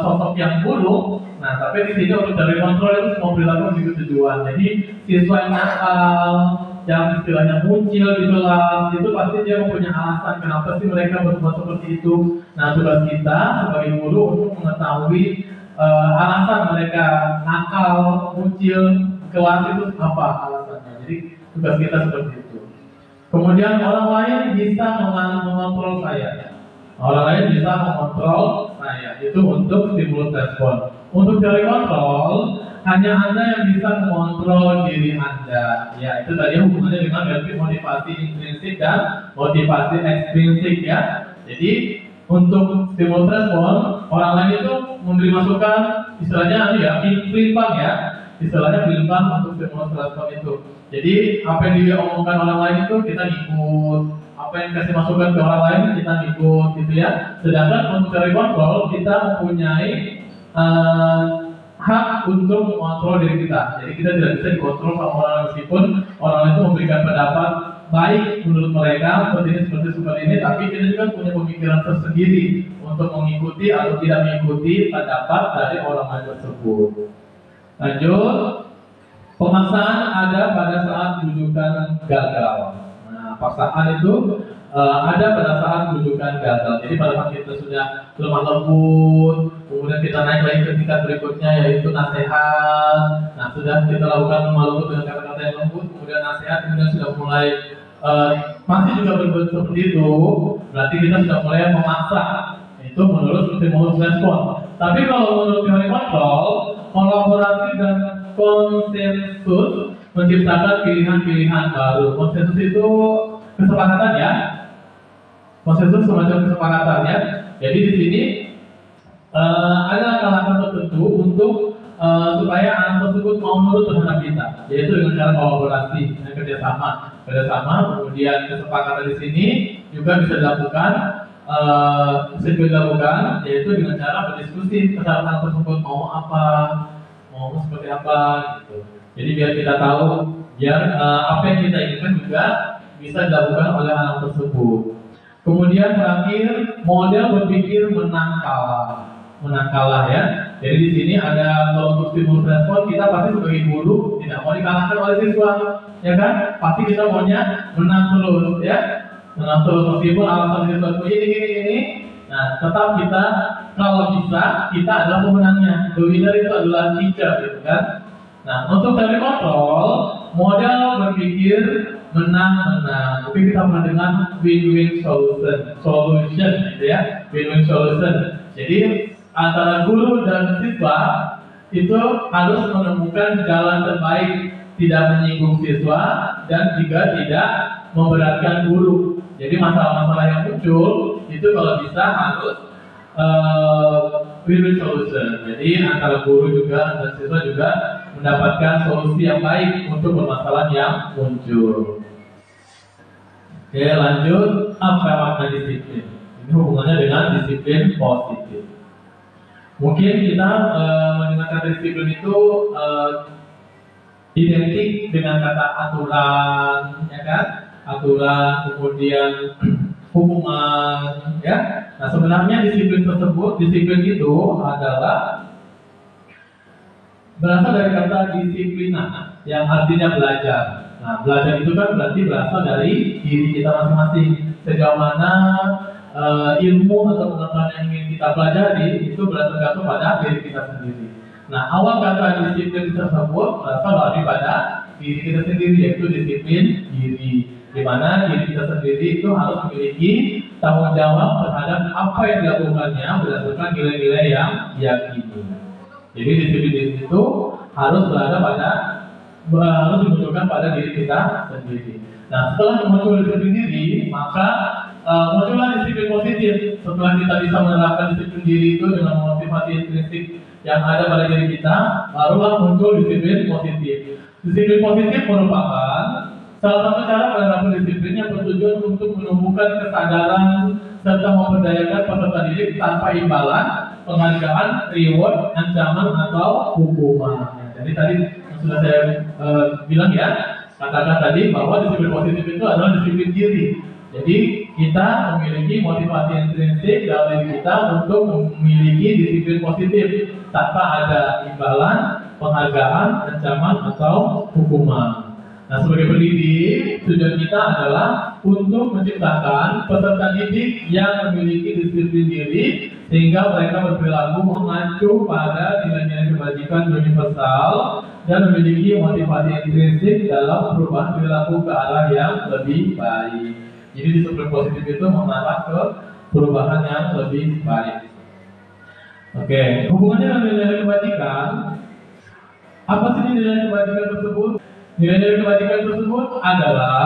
sosok yang buruk. Nah, tapi di sini untuk dari kontrol itu semua perilaku memiliki tujuan. Jadi siswa yang nakal, yang istilahnya muncul di kelas, itu pasti dia mempunyai alasan kenapa sih mereka berbuat seperti itu. Nah, tugas kita sebagai guru untuk mengetahui alasan mereka nakal, muncul kelas itu apa alasannya. Jadi tugas kita seperti itu. Kemudian orang lain bisa mengontrol saya. Orang lain bisa mengontrol saya, itu untuk stimulus respon. Untuk teori kontrol, hanya Anda yang bisa mengontrol diri Anda. Ya, itu tadi hubungannya dengan motivasi intrinsik dan motivasi ekstrinsik ya. Jadi untuk stimulus respon, orang lain itu memberi masukan, istilahnya ya, pelipang ya. Istilahnya pelipang untuk stimulus respon itu. Jadi apa yang diomongkan orang lain itu kita ikut, apa yang kasih masukan ke orang lain kita ikut gitu ya. Sedangkan untuk teori kontrol kita mempunyai hak untuk mengontrol diri kita. Jadi kita tidak bisa dikontrol sama orang meskipun orang itu memberikan pendapat baik menurut mereka seperti ini, tapi kita juga punya pemikiran tersendiri untuk mengikuti atau tidak mengikuti pendapat dari orang lain tersebut. Lanjut, pemaksaan ada pada saat rujukan gagal. Nah, paksaan itu ada pada saat rujukan gagal. Jadi pada saat kita sudah lemah lembut, kemudian kita naik lagi ke tingkat berikutnya yaitu nasihat. Nah, sudah kita lakukan lemah lembut dengan kata-kata yang lembut, kemudian nasihat, kemudian sudah mulai masih juga berbuat seperti itu, berarti kita sudah mulai memaksa. Itu menurut stimulus respon. Tapi kalau menurut teori kontrol, kolaborasi dan konsensus menciptakan pilihan-pilihan baru. Konsensus itu kesepakatan ya. Konsensus semacam kesepakatan ya. Jadi di sini ada langkah-langkah tertentu untuk supaya anak tersebut mau nurut terhadap kita, yaitu dengan cara kolaborasi dan kerjasama. Kemudian kesepakatan di sini juga bisa dilakukan, yaitu dengan cara berdiskusi terhadap anak tersebut mau apa, mau seperti apa gitu. Jadi biar kita tahu, biar apa yang kita inginkan juga bisa dilakukan oleh anak tersebut. Kemudian terakhir, model berpikir menang kalah ya. Jadi di sini ada kalau untuk stimulus respon, kita pasti sebagai guru tidak mau dikalahkan oleh siswa, ya kan? Pasti kita maunya menang terus ya, menang terus meskipun alasan siswa ini. Nah, tetap kita kalau bisa kita adalah pemenangnya. The winner itu adalah teacher, gitu kan? Nah, untuk teori kontrol, model berpikir menang-menang. Tapi kita pernah dengan win-win solution, gitu ya, win-win solution. Jadi antara guru dan siswa itu harus menemukan jalan terbaik, tidak menyinggung siswa dan juga tidak memberatkan guru. Jadi masalah-masalah yang muncul itu kalau bisa harus win-win solution. Jadi antara guru juga dan siswa juga mendapatkan solusi yang baik untuk permasalahan yang muncul. Oke, lanjut, apa makna disiplin? Ini hubungannya dengan disiplin positif. Mungkin kita mendengar kata disiplin itu identik dengan kata aturan, ya kan? Aturan, kemudian hukuman, ya. Nah, sebenarnya disiplin itu adalah berasal dari kata disiplina yang artinya belajar. Nah, belajar itu kan berarti berasal dari diri kita masing-masing. Sejauh mana ilmu atau pengetahuan yang ingin kita pelajari itu bergantung pada diri kita sendiri. Nah, awal kata disiplin tersebut berasal dari pada diri kita sendiri, yaitu disiplin diri. Di mana diri kita sendiri itu harus memiliki tanggung jawab terhadap apa yang dilakukannya berdasarkan nilai-nilai yang diyakini. Jadi disiplin diri itu harus dimunculkan pada diri kita sendiri. Nah, setelah muncul disiplin diri, maka muncullah disiplin positif. Setelah kita bisa menerapkan disiplin diri itu dengan motivasi intrinsik yang ada pada diri kita, barulah muncul disiplin positif. Disiplin positif merupakan salah satu cara menerapkan disiplin yang bertujuan untuk menumbuhkan kesadaran serta memberdayakan peserta didik tanpa imbalan, penghargaan, reward, ancaman atau hukuman. Jadi tadi yang sudah saya bilang ya, katakan tadi bahwa disiplin positif itu adalah disiplin diri. Jadi kita memiliki motivasi intrinsik dalam diri kita untuk memiliki disiplin positif tanpa ada imbalan, penghargaan, ancaman atau hukuman. Nah, sebagai pendidik, tujuan kita adalah untuk menciptakan peserta didik yang memiliki disiplin diri sehingga mereka berperilaku mengacu pada nilai-nilai kebajikan universal dan memiliki motivasi intrinsik dalam perubahan perilaku ke arah yang lebih baik. Jadi disiplin positif itu mengarah ke perubahan yang lebih baik. Oke, hubungannya dengan nilai-nilai kebajikan. Apa sih nilai-nilai kebajikan tersebut? Nilai-nilai kebajikan tersebut adalah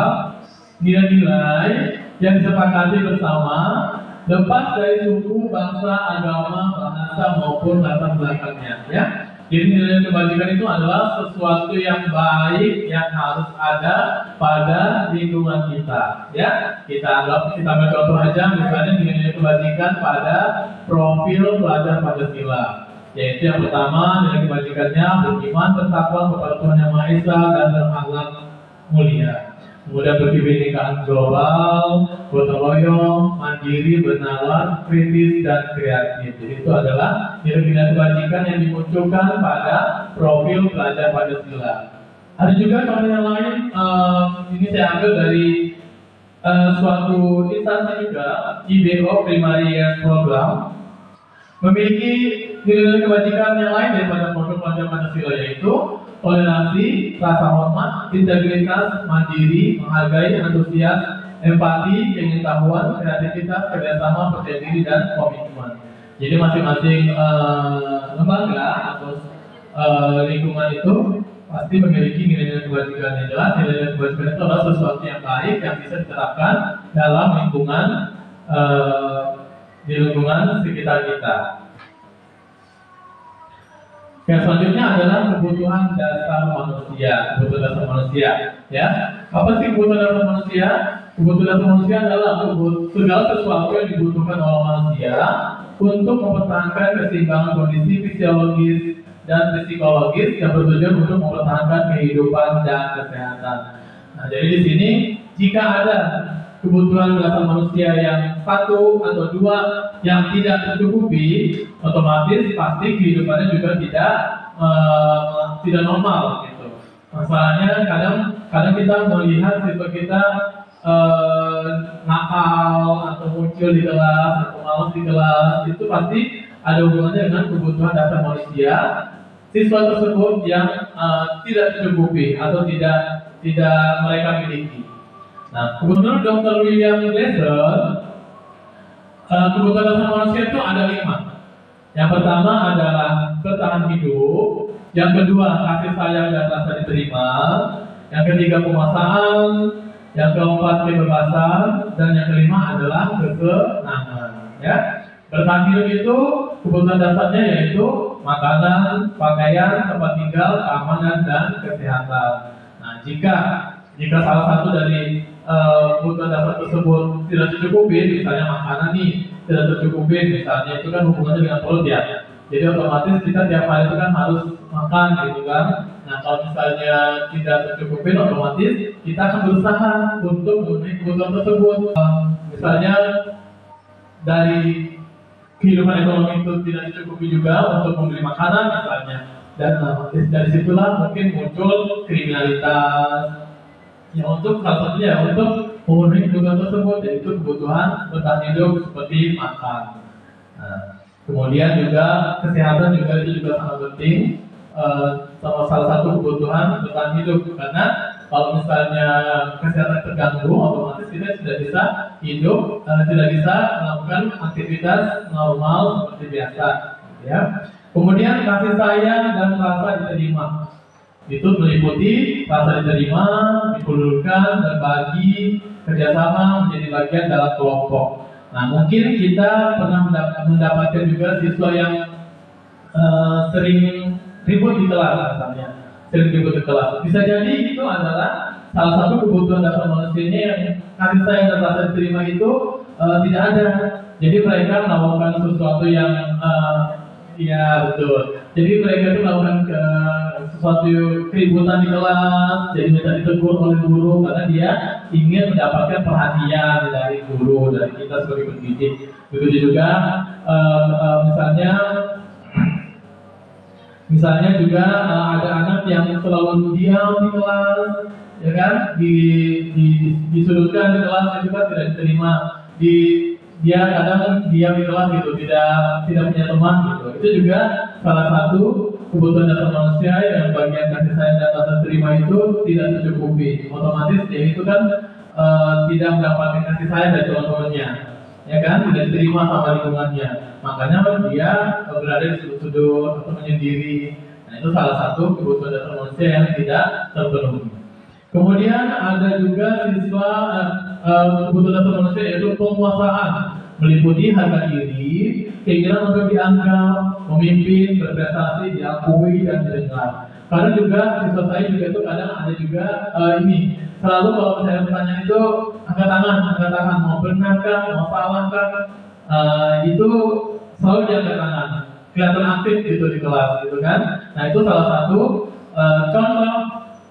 nilai-nilai yang disepakati bersama lepas dari suku, bangsa, agama, bahasa maupun latar belakangnya. Ya, jadi nilai kebajikan itu adalah sesuatu yang baik yang harus ada pada lingkungan kita. Ya, kita ambil contoh aja, misalnya nilai kebajikan pada profil pelajar Pancasila. Yaitu yang pertama, nilai kebajikannya beriman, bertakwa kepada Tuhan Yang Maha Esa dan berakhlak mulia. Kemudian berkebinekaan global, gotong royong, mandiri, bernalar, kritis dan kreatif. Jadi itu adalah nilai-nilai kebajikan yang dimunculkan pada profil pelajar Pancasila. Ada juga contoh yang lain, ini saya ambil dari suatu instansi juga, IBO Primary Program, memiliki nilai kebajikan yang lain daripada produk pelajar Pancasila, yaitu toleransi, rasa hormat, integritas, mandiri, menghargai, antusias, empati, pengetahuan, kreativitas, kerjasama, percaya diri, dan komitmen. Jadi masing-masing lembaga atau lingkungan itu pasti memiliki nilai-nilai kebajikan yang jelas. Nilai-nilai kebajikan itu adalah sesuatu yang baik yang bisa diterapkan dalam lingkungan di lingkungan sekitar kita. Yang selanjutnya adalah kebutuhan dasar manusia. Kebutuhan dasar manusia, ya. Apa sih kebutuhan dasar manusia? Kebutuhan dasar manusia adalah segala sesuatu yang dibutuhkan oleh manusia untuk mempertahankan keseimbangan kondisi fisiologis dan psikologis yang bertujuan untuk mempertahankan kehidupan dan kesehatan. Nah, jadi di sini jika ada kebutuhan dasar manusia yang satu atau dua yang tidak tercukupi, otomatis pasti kehidupannya juga tidak normal gitu. Masalahnya kadang kita melihat siswa kita nakal atau muncul di kelas atau malas di kelas, itu pasti ada hubungannya dengan kebutuhan dasar manusia siswa tersebut yang tidak tercukupi atau tidak mereka miliki. Nah, menurut Dr. William Glasser, kebutuhan dasar manusia itu ada 5. Yang pertama adalah bertahan hidup, yang kedua kasih sayang dan rasa diterima, yang ketiga penguasaan, yang keempat kebebasan, dan yang kelima adalah kesenangan. Ya, bertahan hidup itu kebutuhan dasarnya yaitu makanan, pakaian, tempat tinggal, keamanan, dan kesehatan. Nah, jika salah satu dari kebutuhan dasar tersebut tidak tercukupi, misalnya makanan nih tidak tercukupi, misalnya itu kan hubungannya dengan perut ya. Jadi otomatis kita tiap hari itu kan harus makan gitu kan. Nah, kalau misalnya tidak tercukupi, otomatis kita akan berusaha untuk memenuhi kebutuhan tersebut. Misalnya dari kehidupan ekonomi itu tidak tercukupi juga untuk membeli makanan misalnya, dan dari situlah mungkin muncul kriminalitas. Ya, untuk salah satunya untuk memenuhi kebutuhan tersebut, yaitu kebutuhan bertahan hidup seperti makan. Nah, Kemudian juga kesehatan juga itu juga sangat penting, salah satu kebutuhan bertahan hidup, karena kalau misalnya kesehatan terganggu, otomatis kita tidak bisa hidup, tidak bisa melakukan aktivitas normal seperti biasa, ya. Kemudian kasih sayang dan rasa diterima, itu meliputi rasa diterima, dipelulukan, berbagi, kerjasama, menjadi bagian dalam kelompok. Nah, mungkin kita pernah mendapatkan juga siswa yang sering ribut di kelas, misalnya sering ribut di kelas. Bisa jadi itu adalah salah satu kebutuhan dasar manusianya yang kasih sayang dan rasa diterima itu tidak ada. Jadi mereka melakukan sesuatu yang ya betul. Jadi mereka itu melakukan sesuatu keributan di kelas, jadi minta ditegur oleh guru karena dia ingin mendapatkan perhatian dari guru, dari kita sebagai pendidik. Begitu juga misalnya juga ada anak yang selalu diam di kelas, ya kan, disudutkan di kelas, itu kan tidak diterima. Dia kadang diam di kelas gitu, tidak punya teman gitu. Itu juga salah satu kebutuhan dasar manusia yang bagian kasih sayang dan rasa terima itu tidak tercukupi. Otomatis dia itu kan tidak mendapatkan kasih sayang dari teman-temannya, ya kan, tidak diterima sama lingkungannya. Makanya dia berada di sudut-sudut atau menyendiri. Nah, itu salah satu kebutuhan dasar manusia yang tidak terpenuhi. Kemudian ada juga siswa kebutuhan dasar manusia yaitu penguasaan, meliputi harga diri, keinginan untuk dianggap, memimpin, berprestasi, diakui dan didengar. Karena juga siswa saya juga itu kadang ada juga ini selalu kalau saya bertanya itu angkat tangan, mau benarkah, mau salahkah, itu selalu diangkat tangan, kelihatan aktif gitu di kelas gitu kan. Nah, itu salah satu contoh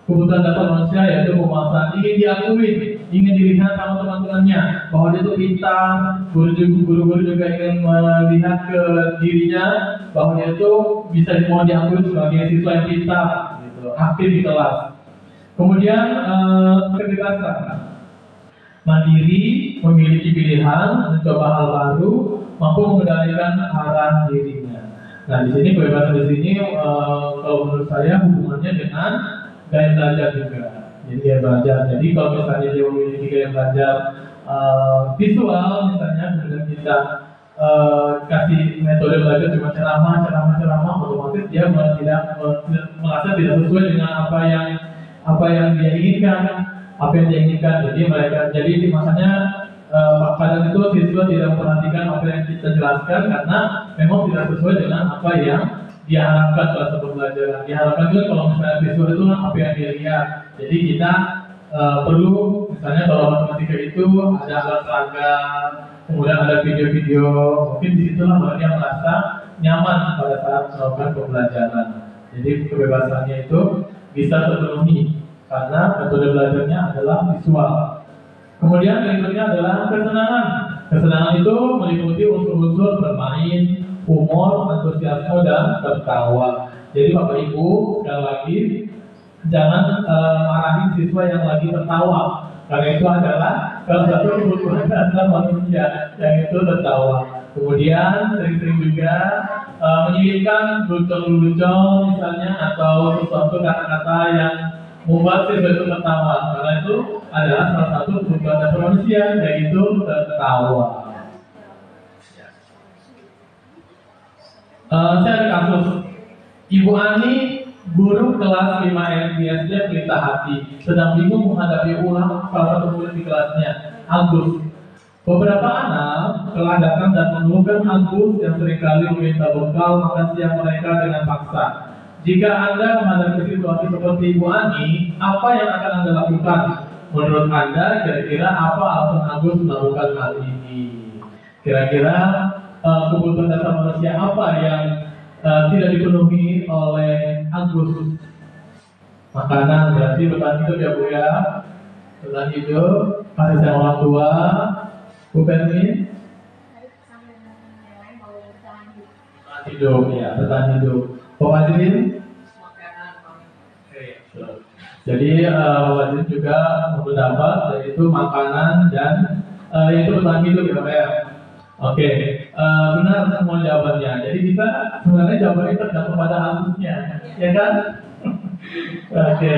kebutuhan dasar manusia yaitu penguasaan, ingin diakui, ingin dilihat sama teman-temannya bahwa dia itu pintar. Guru-guru juga ingin melihat ke dirinya bahwa dia itu bisa mau diakui sebagai siswa yang pintar, gitu, aktif di kelas. Kemudian kebebasan, mandiri, memiliki pilihan, mencoba hal baru, mampu mengendalikan arah dirinya. Nah, di sini kebebasan di sini kalau menurut saya hubungannya dengan gaya belajar juga. Jadi gaya belajar. Jadi kalau misalnya dia memiliki gaya belajar visual, misalnya kemudian kita kasih metode belajar cuma ceramah, otomatis dia tidak merasa tidak sesuai dengan apa yang dia inginkan. Jadi makanya kadang itu siswa tidak memperhatikan apa yang kita jelaskan karena memang tidak sesuai dengan apa yang diharapkan pada pembelajaran. Diharapkan juga kalau misalnya siswa itu apa yang dia lihat. Jadi kita perlu misalnya kalau matematika itu ada alat seragam, kemudian ada video-video, mungkin disitulah baru dia merasa nyaman pada saat melakukan pembelajaran. Jadi kebebasannya itu bisa terpenuhi karena metode belajarnya adalah visual. Kemudian berikutnya adalah kesenangan. Kesenangan itu meliputi unsur-unsur bermain, humor, antusiasme, dan tertawa. Jadi Bapak Ibu, sekali lagi jangan marahin siswa yang lagi tertawa, karena itu adalah salah satu kebutuhan dasar manusia, yang itu tertawa. Kemudian sering-sering juga menyisipkan lucu-lucu misalnya atau sesuatu kata-kata yang membuat siswa itu tertawa, karena itu adalah salah satu kebutuhan dasar manusia, yaitu tertawa. Saya ada kasus Ibu Ani, guru kelas 5 SD Pelita Hati, sedang bingung menghadapi ulang salah satu murid di kelasnya, Agus. Beberapa anak telah datang dan mengeluhkan Agus yang seringkali meminta bekal makan siang mereka dengan paksa. Jika Anda menghadapi situasi seperti Ibu Ani, apa yang akan Anda lakukan? Menurut Anda, kira-kira apa alasan Agus melakukan hal ini? Kira-kira kebutuhan dasar manusia apa yang tidak dipenuhi oleh Agus? Makanan, berarti bertahan hidup ya Bu ya, bertahan hidup, kasih sayang orang tua. Bu Permin, bertahan hidup ya, bertahan hidup. Pak Fadlin, jadi Pak Fadlin juga mendapat yaitu makanan dan yaitu bertahan hidup ya Pak ya. Oke, benar semua jawabannya. Jadi kita sebenarnya jawabannya tergantung pada Agusnya, ya kan? Oke.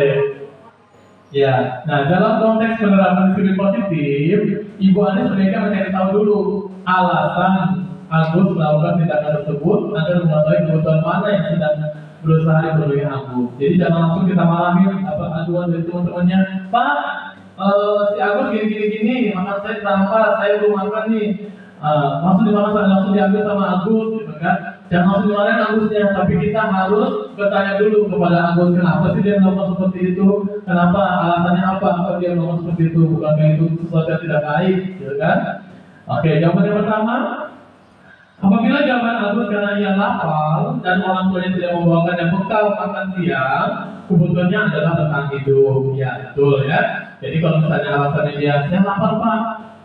Ya, nah dalam konteks penerapan disiplin positif, Ibu Ani sebenarnya mencari tahu dulu alasan Agus melakukan tindakan tersebut agar mengetahui kebutuhan mana yang sedang berusaha dipenuhi Agus. Jadi jangan langsung kita marahin apa aduan dari teman-temannya, Pak, si Agus gini, makan saya ditambah, saya belum makan nih. Langsung dimakan, langsung diambil sama Agus, gitu kan? Jangan langsung dimarahin Agusnya, tapi kita harus bertanya dulu kepada Agus, kenapa sih dia melakukan seperti itu, kenapa, alasannya apa dia melakukan seperti itu, bukankah itu sesuatu yang tidak baik, gitu kan? Oke, jawaban yang pertama, apabila jawaban Agus karena ia lapar dan orang tuanya tidak membawakannya bekal makan siang, kebutuhannya adalah tentang hidup, ya betul ya. Jadi kalau misalnya alasannya dia, saya lapar Pak,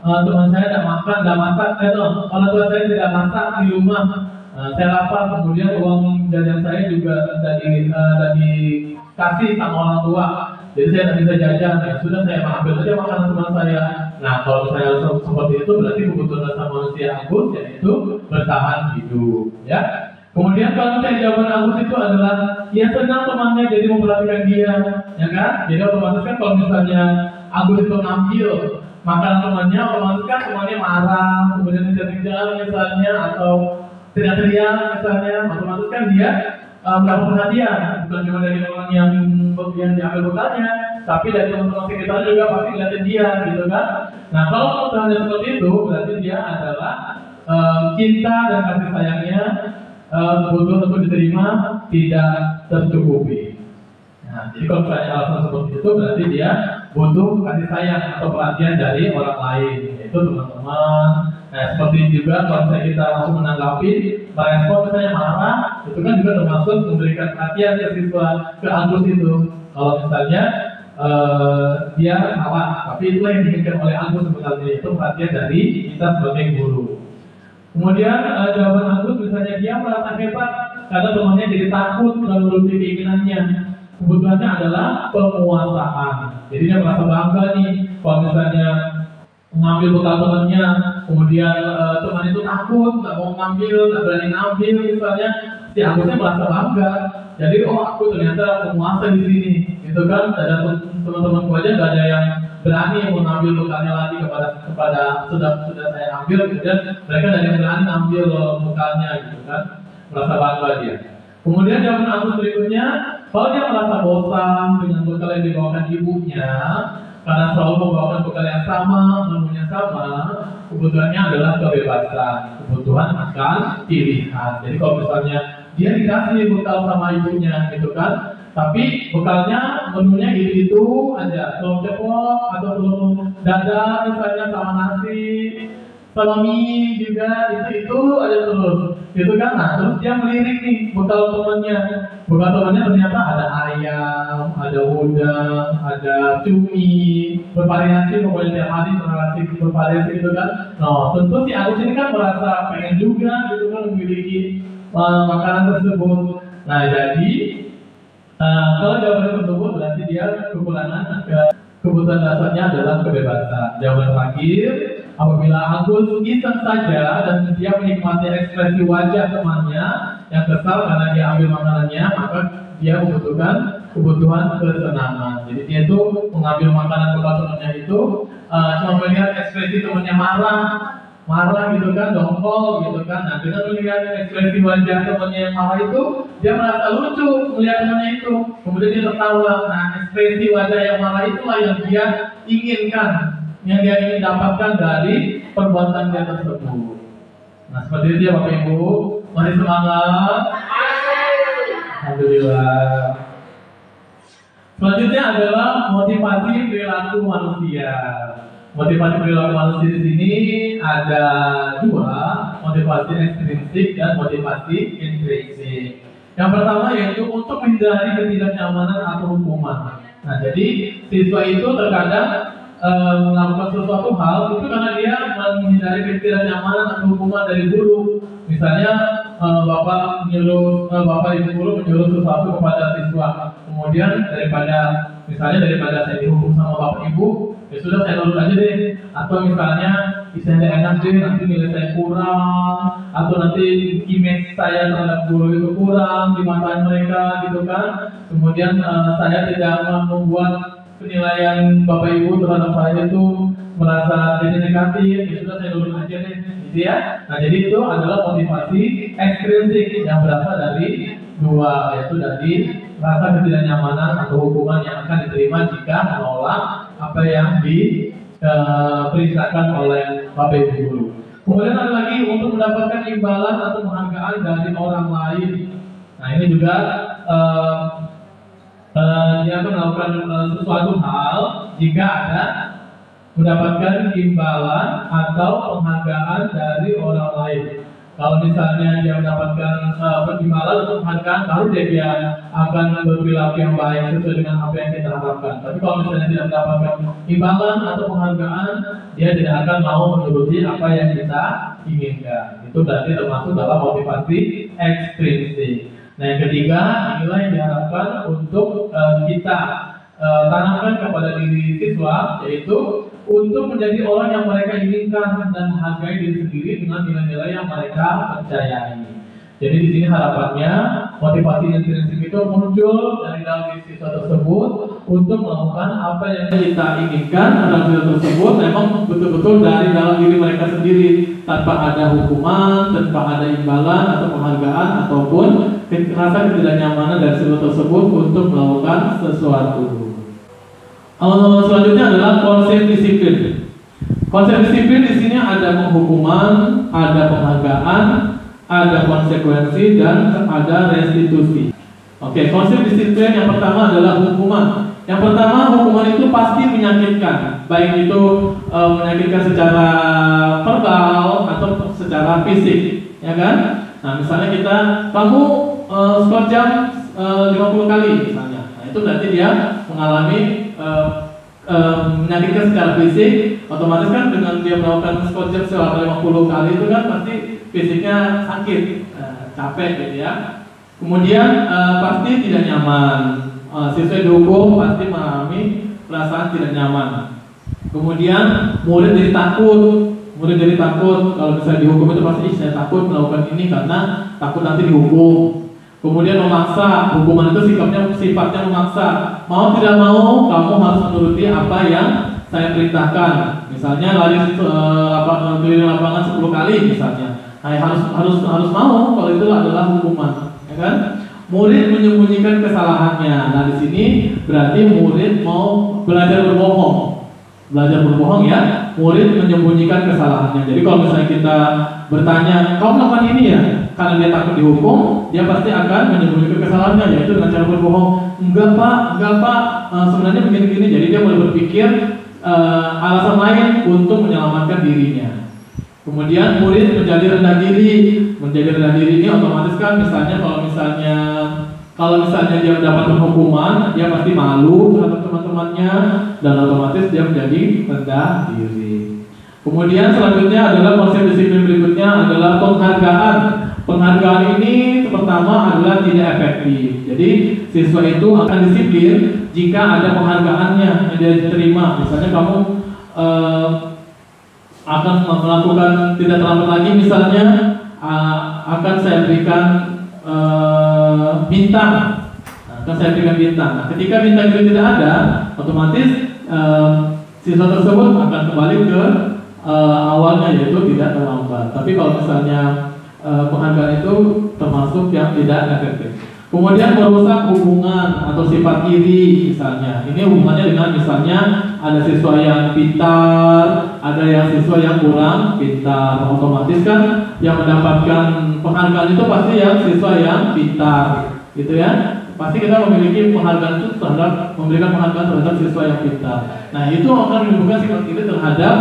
teman saya tidak makan, tidak masak, orang tua saya tidak masak di rumah, saya lapar, kemudian uang jajan saya juga tidak dikasih sama orang tua, jadi saya tidak bisa jajan, ya sudah saya ambil saja makanan teman saya. Nah kalau misalnya seperti itu berarti kebutuhan dasar manusia Agus yaitu bertahan hidup, ya. Kemudian kalau misalnya jawaban Agus itu adalah ya senang temannya jadi memperhatikan dia, ya kan? Jadi otomatis kan kalau misalnya Agus itu ngambil makanan temannya, otomatis kan temannya marah, kemudian kejar-kejar misalnya, atau teriak-teriak misalnya, otomatis kan dia mendapat perhatian, bukan cuma dari orang yang diambil bekalnya, tapi dari teman-teman sekitar juga pasti ngeliatin dia, gitu kan? Nah kalau misalnya seperti itu, berarti dia adalah cinta dan kasih sayangnya kebutuhan untuk diterima tidak tercukupi. Nah, jadi kalau misalnya alasan seperti itu berarti dia butuh kasih sayang atau perhatian dari orang lain, yaitu teman-teman. Nah, seperti juga kalau misalnya kita langsung menanggapi, merespon misalnya marah, itu kan juga termasuk memberikan perhatian ke siswa, ke Agus itu. Kalau misalnya dia salah, tapi itulah yang diinginkan oleh Agus sebenarnya, itu perhatian dari kita sebagai guru. Kemudian jawaban Agus misalnya dia merasa hebat karena temannya jadi takut dan menuruti keinginannya. Kebutuhannya adalah penguasaan. Jadi dia merasa bangga nih kalau misalnya mengambil bekal temannya, kemudian teman itu takut, nggak mau ngambil, nggak berani ngambil misalnya, si Agusnya merasa bangga. Jadi aku ternyata penguasa di sini, gitu kan? Ada teman-temanku aja nggak ada yang berani mengambil bekalnya lagi kepada sudah saya ambil, kemudian mereka ada yang berani ngambil bekalnya, gitu kan? Merasa bangga dia. Kemudian jawaban Agus berikutnya, kalau dia merasa bosan dengan bekal yang dibawakan ibunya, karena selalu membawakan bekal yang sama, menunya sama, kebutuhannya adalah kebebasan, kebutuhan akan pilihan. Jadi kalau misalnya dia dikasih bekal sama ibunya, gitu kan, tapi bekalnya menunya itu aja, telur ceplok atau telur dadar misalnya sama nasi, sama mie juga, itu ada terus, gitu kan? Nah, terus dia melirik nih bekal temannya ternyata ada ayam, ada udang, ada cumi, bervariasi pokoknya tiap hari bervariasi gitu kan? Nah, tentu si Agus ini kan merasa pengen juga, gitu kan, memiliki makanan tersebut. Nah, jadi kalau jawaban tersebut berarti dia kekurangan kebutuhan dasarnya adalah kebebasan. Jawaban terakhir, apabila Agus iseng saja dan dia menikmati ekspresi wajah temannya yang kesal karena dia ambil makanannya, maka dia membutuhkan kebutuhan kesenangan. Jadi dia itu mengambil makanan bekal temannya itu cuma melihat ekspresi temannya marah gitu kan, dongkol gitu kan. Nah, dengan melihat ekspresi wajah temannya yang marah itu, dia merasa lucu melihat temannya itu. Kemudian dia tertawa. Nah, ekspresi wajah yang marah itulah yang dia inginkan, yang dia ingin dapatkan dari perbuatan dia tersebut. Nah, seperti itu ya Bapak Ibu. Mari semangat. Alhamdulillah. Selanjutnya adalah motivasi perilaku manusia. Motivasi perilaku manusia di sini ada dua, motivasi ekstrinsik dan motivasi intrinsik. Yang pertama yaitu untuk menghindari ketidaknyamanan atau hukuman. Nah, jadi siswa itu terkadang melakukan sesuatu hal itu karena dia menghindari ketidaknyamanan atau hukuman dari guru. Misalnya bapak ibu guru menyuruh sesuatu kepada siswa, kemudian daripada saya dihukum sama bapak ibu, ya sudah saya nurut aja deh. Atau misalnya misalnya enak deh, nanti nilai saya kurang, atau nanti image saya terhadap guru itu kurang di mata mereka gitu kan. Kemudian saya tidak membuat penilaian Bapak Ibu terhadap saya itu merasa jadi negatif, ya sudah saya lulus aja deh, gitu ya. Nah jadi itu adalah motivasi ekstrinsik yang berasal dari dua, yaitu dari rasa ketidaknyamanan atau hukuman yang akan diterima jika menolak apa yang diperintahkan oleh Bapak Ibu guru. Kemudian ada lagi untuk mendapatkan imbalan atau penghargaan dari orang lain. Nah ini juga dia akan melakukan sesuatu hal jika ada mendapatkan imbalan atau penghargaan dari orang lain. Kalau misalnya dia mendapatkan imbalan atau penghargaan, baru dia akan berperilaku yang baik sesuai dengan apa yang kita harapkan. Tapi kalau misalnya tidak mendapatkan imbalan atau penghargaan, dia tidak akan mau menuruti apa yang kita inginkan. Itu berarti termasuk dalam motivasi ekstrinsik. Nah yang ketiga, inilah yang diharapkan untuk kita tanamkan kepada diri siswa, yaitu untuk menjadi orang yang mereka inginkan dan menghargai diri sendiri dengan nilai-nilai yang mereka percayai. Jadi di sini harapannya motivasi intrinsik itu muncul dari dalam diri siswa tersebut untuk melakukan apa yang kita inginkan dalam diri tersebut, memang betul-betul dari dalam diri mereka sendiri, tanpa ada hukuman, tanpa ada imbalan atau penghargaan ataupun rasa ketidaknyamanan dari siswa tersebut untuk melakukan sesuatu. Selanjutnya adalah konsep disiplin. Konsep disiplin di sini ada penghukuman, ada penghargaan, ada konsekuensi, dan ada restitusi. Oke, konsep disiplin yang pertama adalah hukuman. Yang pertama, hukuman itu pasti menyakitkan, baik itu menyakitkan secara verbal atau secara fisik, ya kan? Nah, misalnya kamu skor jam 50 kali misalnya. Nah, itu berarti dia mengalami menyakitkan secara fisik. Otomatis kan dengan dia melakukan skor jam selama 50 kali itu kan pasti fisiknya sakit, capek gitu ya. Kemudian pasti tidak nyaman. Siswa dihukum pasti mengalami perasaan tidak nyaman. Kemudian murid jadi takut. Kalau misalnya dihukum itu pasti saya takut melakukan ini karena takut nanti dihukum. Kemudian memaksa, hukuman itu sifatnya memaksa. Mau tidak mau kamu harus menuruti apa yang saya perintahkan. Misalnya lari keliling lapangan 10 kali misalnya. Nah, harus mau kalau itu adalah hukuman, ya kan? Murid menyembunyikan kesalahannya. Nah, di sini berarti murid mau belajar berbohong. Ya, murid menyembunyikan kesalahannya. Jadi kalau misalnya kita bertanya, kamu melakukan ini ya? Karena dia takut dihukum, dia pasti akan menyembunyikan kesalahannya, yaitu dengan cara berbohong. Enggak pak, sebenarnya begini-begini. Jadi dia mulai berpikir alasan lain untuk menyelamatkan dirinya. Kemudian murid menjadi rendah diri ini otomatis kan kalau misalnya dia mendapatkan hukuman, dia pasti malu terhadap teman-temannya dan otomatis dia menjadi rendah diri. Kemudian selanjutnya adalah konsep disiplin berikutnya adalah penghargaan. Penghargaan ini pertama adalah tidak efektif. Jadi siswa itu akan disiplin jika ada penghargaannya yang dia terima. Misalnya kamu akan melakukan tidak terlambat lagi, misalnya akan saya berikan bintang. Nah, ketika bintang itu tidak ada, otomatis siswa tersebut akan kembali ke awalnya, yaitu tidak terlambat. Tapi kalau misalnya penghargaan itu termasuk yang tidak efektif. Kemudian merusak hubungan atau sifat iri misalnya. Ini hubungannya dengan misalnya ada siswa yang pintar, ada yang siswa yang kurang pintar. Otomatis kan yang mendapatkan penghargaan itu pasti yang siswa yang pintar, gitu ya. Pasti kita memiliki penghargaan itu memberikan penghargaan terhadap siswa yang pintar. Nah, itu akan menimbulkan sifat iri terhadap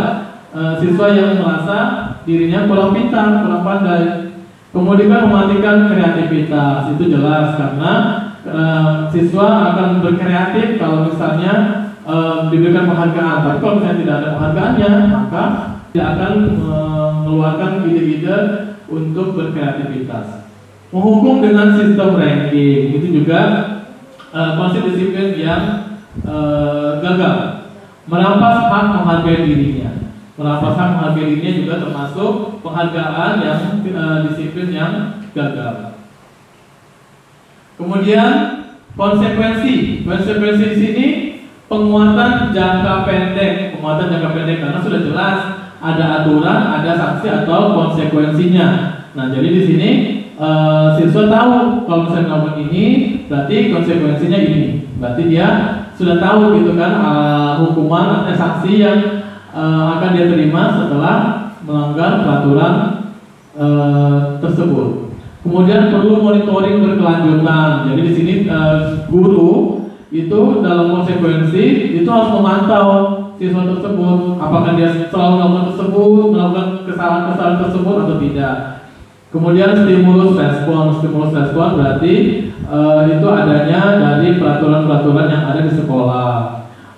siswa yang merasa dirinya kurang pintar, kurang pandai. Kemudian mematikan kreativitas, itu jelas karena siswa akan berkreatif kalau misalnya diberikan penghargaan. Tapi kalau misalnya tidak ada penghargaannya, maka tidak akan mengeluarkan ide-ide untuk berkreativitas. Menghukum dengan sistem ranking, itu juga konsep disiplin yang gagal. Merampas hak menghargai dirinya. Merampaskan menghargai dirinya juga termasuk penghargaan yang disiplin yang gagal. Kemudian konsekuensi di sini penguatan jangka pendek, karena sudah jelas ada aturan, ada sanksi atau konsekuensinya. Nah, jadi di sini siswa tahu kalau misalnya melakukan ini berarti konsekuensinya ini, berarti dia sudah tahu gitu kan hukuman atau sanksi yang akan dia terima setelah melanggar peraturan tersebut. Kemudian perlu monitoring berkelanjutan. Jadi di sini guru itu dalam konsekuensi itu harus memantau siswa tersebut, apakah dia selalu melakukan kesalahan tersebut atau tidak. Kemudian stimulus respon berarti itu adanya dari peraturan-peraturan yang ada di sekolah.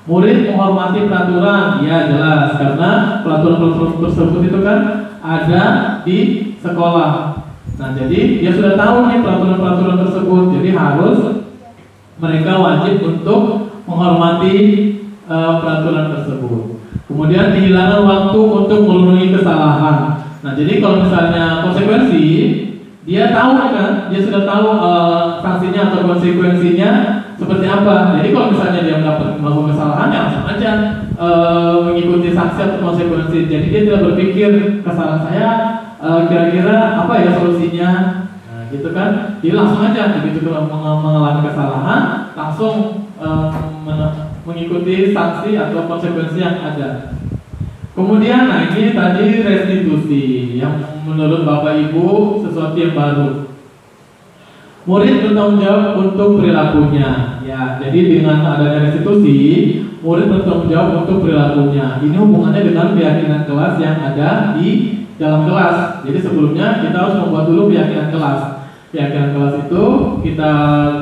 Murid menghormati peraturan, ya jelas karena peraturan tersebut itu kan ada di sekolah. Nah, jadi dia sudah tahu nih peraturan-peraturan tersebut, jadi harus mereka wajib untuk menghormati peraturan tersebut. Kemudian kehilangan waktu untuk memenuhi kesalahan. Nah, jadi kalau misalnya konsekuensi, dia tahu kan, dia sudah tahu sanksinya atau konsekuensinya seperti apa. Jadi kalau misalnya dia melakukan kesalahan, ya langsung aja mengikuti sanksi atau konsekuensi. Jadi dia tidak berpikir kesalahan saya kira-kira apa ya solusinya, nah, gitu kan? Jadi langsung aja begitu mengalami kesalahan, langsung mengikuti sanksi atau konsekuensi yang ada. Kemudian, nah ini tadi restitusi yang menurut Bapak Ibu sesuatu yang baru. Murid bertanggung jawab untuk perilakunya. Ya, jadi dengan adanya restitusi, murid bertanggung jawab untuk perilakunya. Ini hubungannya dengan keyakinan kelas yang ada di dalam kelas. Jadi sebelumnya kita harus membuat dulu keyakinan kelas. Keyakinan kelas itu kita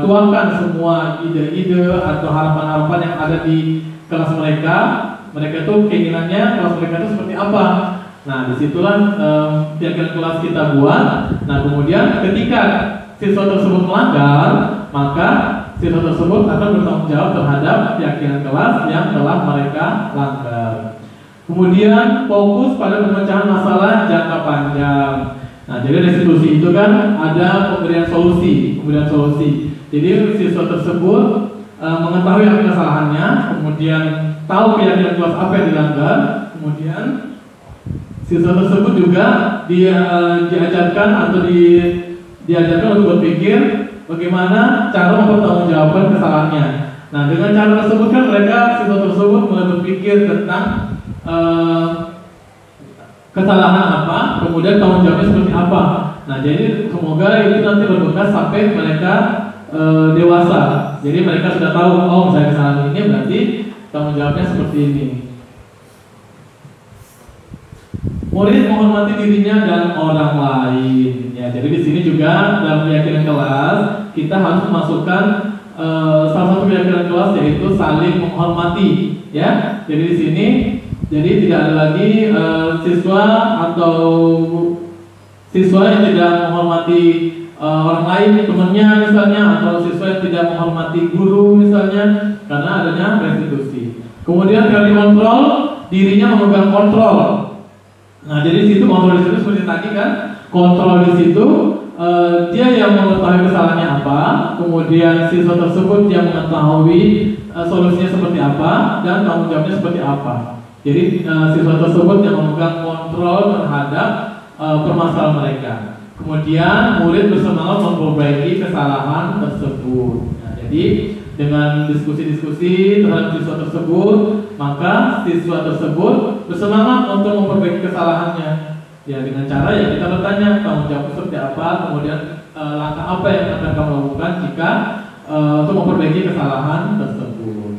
tuangkan semua ide-ide atau harapan-harapan yang ada di kelas mereka. Mereka itu keinginannya kelas mereka itu seperti apa. Nah, disitulah keyakinan kelas kita buat. Nah, kemudian ketika siswa tersebut melanggar, maka siswa tersebut akan bertanggung jawab terhadap keyakinan kelas yang telah mereka langgar. Kemudian fokus pada pemecahan masalah jangka panjang. Nah, jadi restitusi itu kan ada pemberian solusi, Jadi siswa tersebut mengetahui apa kesalahannya, kemudian tahu keyakinan kelas apa yang dilanggar, kemudian siswa tersebut juga diajarkan untuk berpikir bagaimana cara mempertanggungjawabkan kesalahannya. Nah, dengan cara tersebut kan siswa tersebut mulai berpikir tentang kesalahan apa, kemudian tanggung jawabnya seperti apa. Nah, jadi semoga itu nanti berbekas sampai mereka dewasa. Jadi mereka sudah tahu, oh misalnya kesalahan ini berarti tanggung jawabnya seperti ini. Murid menghormati dirinya dan orang lain. Ya, jadi di sini juga dalam keyakinan kelas kita harus memasukkan salah satu keyakinan kelas yaitu saling menghormati. Ya, jadi di sini jadi tidak ada lagi siswa yang tidak menghormati orang lain, temannya misalnya, atau siswa yang tidak menghormati guru misalnya, karena adanya restitusi. Kemudian teori kontrol, dirinya memegang kontrol. Nah, jadi di situ kontrol di situ seperti tadi kan, kontrol di situ dia yang mengetahui kesalahannya apa, kemudian siswa tersebut yang mengetahui solusinya seperti apa dan tanggung jawabnya seperti apa. Jadi siswa tersebut yang memegang kontrol terhadap permasalahan mereka. Kemudian murid bersemangat memperbaiki kesalahan tersebut. Nah, jadi dengan diskusi-diskusi terhadap siswa tersebut, maka siswa tersebut bersemangat untuk memperbaiki kesalahannya. Ya, dengan cara ya kita bertanya tanggung jawab seperti apa, kemudian langkah apa yang akan kamu lakukan jika untuk memperbaiki kesalahan tersebut.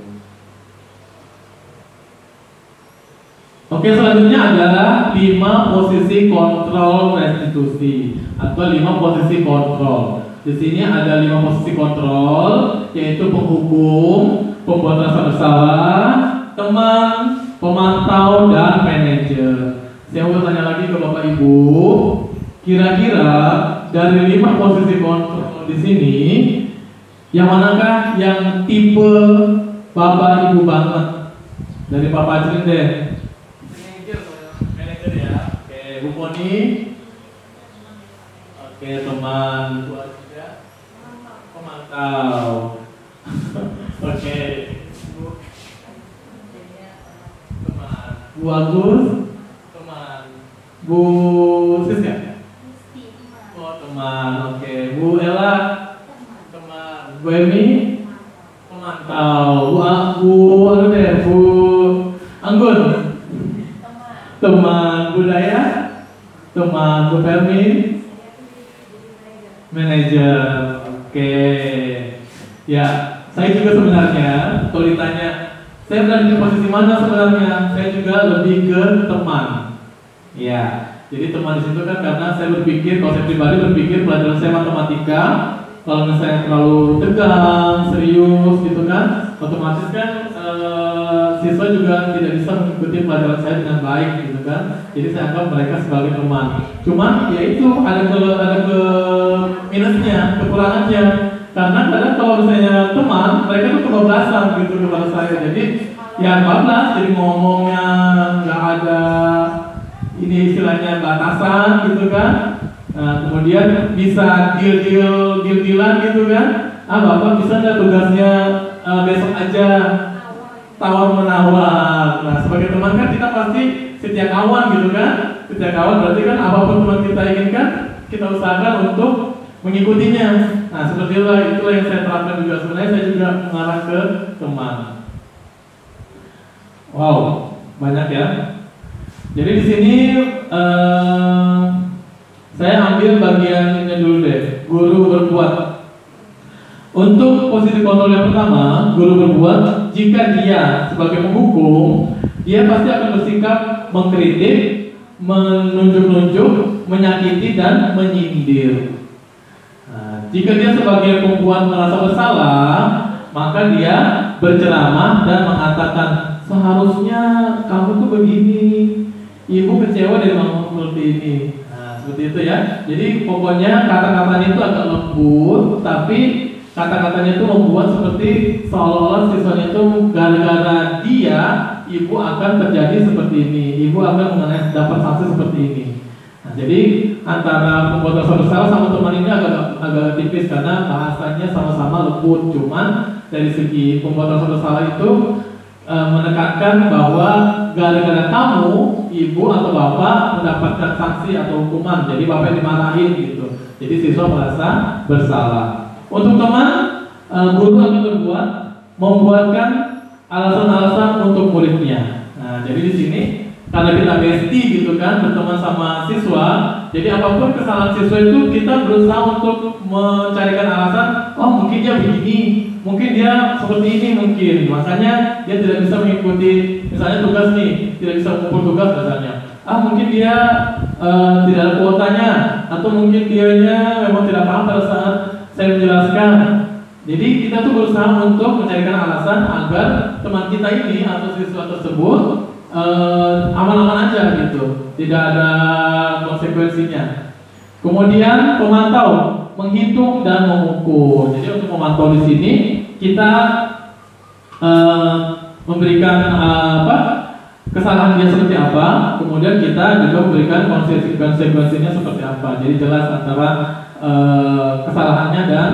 Oke, selanjutnya adalah 5 posisi kontrol restitusi atau 5 posisi kontrol. Di sini ada 5 posisi kontrol, yaitu penghukum, pembuat rasa bersalah, teman, pemantau, dan manajer. Saya mau tanya lagi ke Bapak Ibu, kira-kira dari 5 posisi kontrol di sini, yang manakah yang tipe Bapak Ibu banget? Dari Bapak Ajrin deh. Bu Poni. Oke, teman Bu Aida. Pemantau. Oke. Teman Bu Agus. Teman Bu Siska. Oh, teman. Oke, Bu Ella. Teman Bu Emi. Pemantau. Bu Anggun. Teman budaya. Teman Bu Fermi. Manajer. Oke. Ya, saya juga sebenarnya kalau ditanya saya berada di posisi mana sebenarnya, saya juga lebih ke teman. Ya, jadi teman di situ kan karena saya berpikir, kalau saya pribadi berpikir pelajaran saya matematika, kalau misalnya terlalu tegang, serius gitu kan, otomatis kan siswa juga tidak bisa mengikuti pelajaran saya dengan baik gitu kan. Jadi saya anggap mereka sebagai teman. Cuman ya itu ada ke minusnya, kekurangannya. Karena kadang kalau misalnya teman, mereka tuh kebablasan gitu kepada saya. Jadi ya bablas, jadi ngomongnya nggak ada ini istilahnya batasan gitu kan. Nah, kemudian bisa deal-dealan gitu kan. Bapak bisa nggak tugasnya besok aja, tawar-menawar. Nah, sebagai teman kan kita pasti setia kawan gitu kan. Setia kawan berarti kan apapun teman kita inginkan, kita usahakan untuk mengikutinya. Nah, seperti itulah yang saya terapkan juga. Sebenarnya saya juga mengarah ke teman. Wow, banyak ya. Jadi di sini saya ambil bagian ini dulu deh, guru berbuat. Untuk posisi kontrol yang pertama, guru berbuat, jika dia sebagai penghukum, dia pasti akan bersikap mengkritik, menunjuk-nunjuk, menyakiti dan menyindir. Jika dia sebagai pembuat merasa bersalah, maka dia berceramah dan mengatakan seharusnya kamu tuh begini, ibu kecewa dari kamu seperti ini. Nah, seperti itu ya. Jadi pokoknya kata-katanya itu agak lembut, tapi kata-katanya itu membuat seperti seolah-olah siswanya itu gara-gara dia, ibu akan terjadi seperti ini, ibu akan mengenai dapat sanksi seperti ini. Jadi antara pembuat rasa bersalah sama teman ini agak tipis karena bahasanya sama-sama lembut. Cuman dari segi pembuat rasa bersalah itu menekankan bahwa gara-gara kamu, ibu atau bapak mendapatkan sanksi atau hukuman, jadi bapak dimarahin gitu. Jadi siswa merasa bersalah. Untuk teman, guru akan membuatkan alasan-alasan untuk muridnya. Nah, jadi di sini karena kita bestie gitu kan, berteman sama siswa, jadi apapun kesalahan siswa itu kita berusaha untuk mencarikan alasan. Oh, mungkin dia begini, mungkin dia seperti ini mungkin, makanya dia tidak bisa mengikuti misalnya tugas nih, tidak bisa mengumpul tugas misalnya. Mungkin dia tidak ada kuotanya, atau mungkin dianya memang tidak paham pada saat saya menjelaskan. Jadi kita tuh berusaha untuk mencarikan alasan agar teman kita ini atau siswa tersebut aman-aman aja gitu, tidak ada konsekuensinya. Kemudian pemantau, menghitung dan mengukur. Jadi untuk memantau di sini kita memberikan kesalahan dia seperti apa, kemudian kita juga memberikan konsekuensinya seperti apa. Jadi jelas antara kesalahannya dan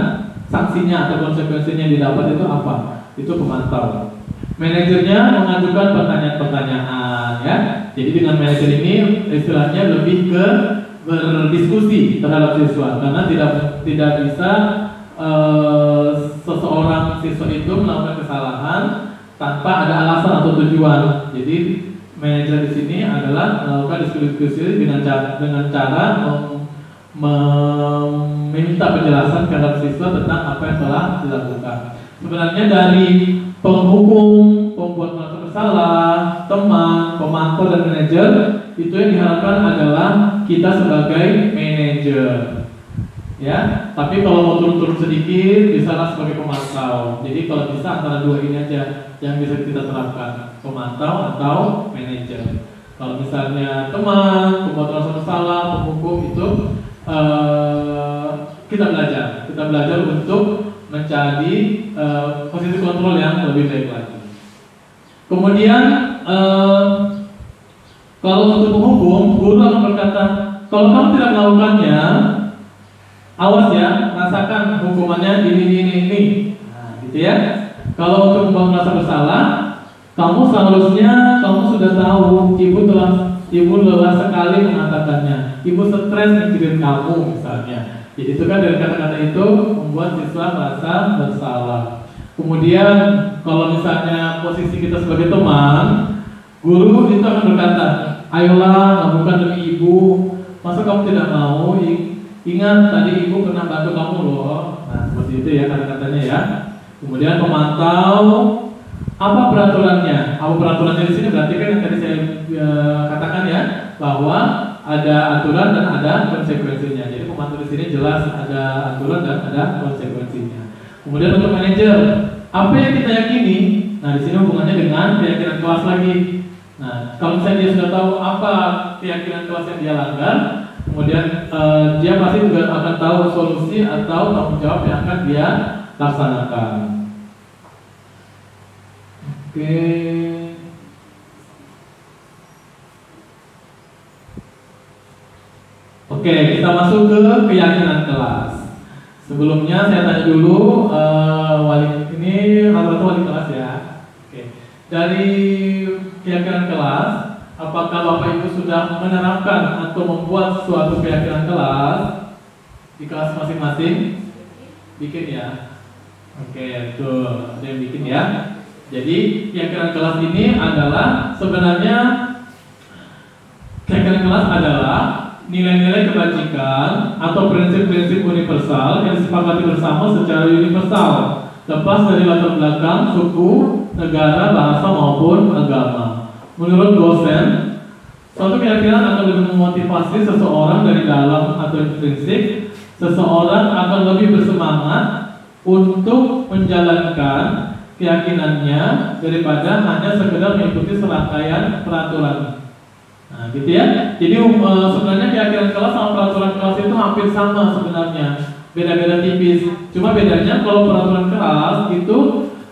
sanksinya atau konsekuensinya yang didapat itu apa. Itu pemantau. Manajernya mengajukan pertanyaan-pertanyaan ya. Jadi dengan manajer ini istilahnya lebih ke berdiskusi terhadap siswa, karena tidak bisa seseorang siswa itu melakukan kesalahan tanpa ada alasan atau tujuan. Jadi manajer di sini adalah melakukan diskusi dengan cara meminta penjelasan kepada siswa tentang apa yang telah dilakukan. Sebenarnya dari penghukum, pembuat merasa bersalah, teman, pemantau dan manajer, itu yang diharapkan adalah kita sebagai manajer. Ya, tapi kalau mau turun-turun sedikit, bisalah sebagai pemantau. Jadi kalau bisa antara dua ini aja yang bisa kita terapkan, pemantau atau manajer. Kalau misalnya teman, pembuat merasa bersalah, penghukum itu kita belajar untuk mencari posisi kontrol yang lebih baik lagi. Kemudian Kalau untuk menghukum, guru akan berkata, kalau kamu tidak melakukannya, awas ya, rasakan hukumannya ini. Nah, gitu ya. Kalau untuk membuat merasa bersalah, kamu seharusnya sudah tahu ibu lelah sekali mengatakannya. Ibu stres mikirin kamu misalnya. Jadi itu kan dari kata-kata itu membuat siswa merasa bersalah. Kemudian kalau misalnya posisi kita sebagai teman, guru itu akan berkata, ayolah lakukan demi ibu. Masa kamu tidak mau? Ingat tadi ibu pernah bantu kamu loh. Nah seperti itu ya kata-katanya ya. Kemudian pemantau, apa peraturannya? Apa peraturannya di sini berarti kan yang tadi saya katakan ya, bahwa ada aturan dan ada konsekuensinya. Jadi pemantau di sini jelas ada aturan dan ada konsekuensinya. Kemudian untuk manajer, apa yang kita yakini? Nah di sini hubungannya dengan keyakinan kelas lagi. Nah kalau misalnya dia sudah tahu apa keyakinan kelas yang dia langgar, kemudian dia pasti juga akan tahu solusi atau tanggung jawab yang akan dia laksanakan. Oke. Oke, kita masuk ke keyakinan kelas. Sebelumnya saya tanya dulu wali ini rata-rata wali kelas ya. Oke. Dari keyakinan kelas, apakah Bapak Ibu sudah menerapkan atau membuat suatu keyakinan kelas di kelas masing-masing? Bikin ya. Oke, tuh ada yang bikin ya. Jadi keyakinan kelas ini adalah sebenarnya keyakinan kelas adalah nilai-nilai kebajikan atau prinsip-prinsip universal yang disepakati bersama secara universal, lepas dari latar belakang, suku, negara, bahasa maupun agama. Menurut dosen, suatu keyakinan akan lebih memotivasi seseorang dari dalam atau intrinsik. Seseorang akan lebih bersemangat untuk menjalankan keyakinannya daripada hanya sekedar mengikuti serangkaian peraturan. Nah, gitu ya. Jadi sebenarnya keyakinan kelas sama peraturan kelas itu hampir sama sebenarnya. Beda-beda tipis. Cuma bedanya kalau peraturan kelas itu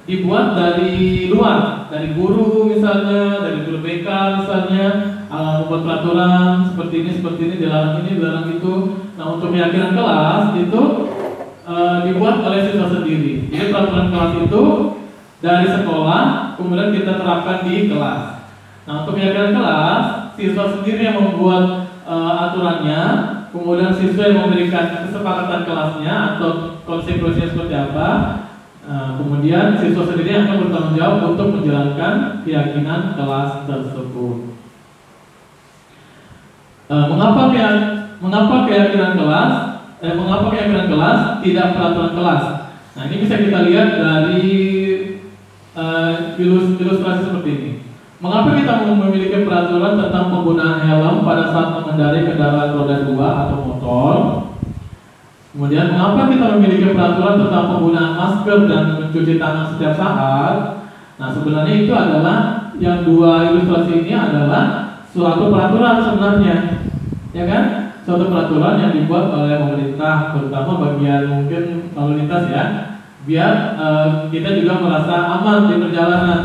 dibuat dari luar, dari guru misalnya, dari guru BK misalnya, membuat peraturan seperti ini, dilarang itu. Nah, untuk keyakinan kelas itu dibuat oleh siswa sendiri. Jadi peraturan kelas itu dari sekolah, kemudian kita terapkan di kelas. Nah, untuk keyakinan kelas, siswa sendiri yang membuat aturannya, kemudian siswa yang memberikan kesepakatan kelasnya atau konsekuensinya seperti apa. Kemudian siswa sendiri yang akan bertanggung jawab untuk menjalankan keyakinan kelas tersebut. Mengapa keyakinan kelas tidak peraturan kelas? Nah, ini bisa kita lihat dari ilustrasi seperti ini. Mengapa kita memiliki peraturan tentang penggunaan helm pada saat mengendarai kendaraan roda 2 atau motor? Kemudian mengapa kita memiliki peraturan tentang penggunaan masker dan mencuci tangan setiap saat? Nah, sebenarnya itu adalah yang dua ilustrasi ini adalah suatu peraturan sebenarnya, ya kan? Suatu peraturan yang dibuat oleh pemerintah, terutama bagian mungkin lalu lintas ya, biar kita juga merasa aman di perjalanan,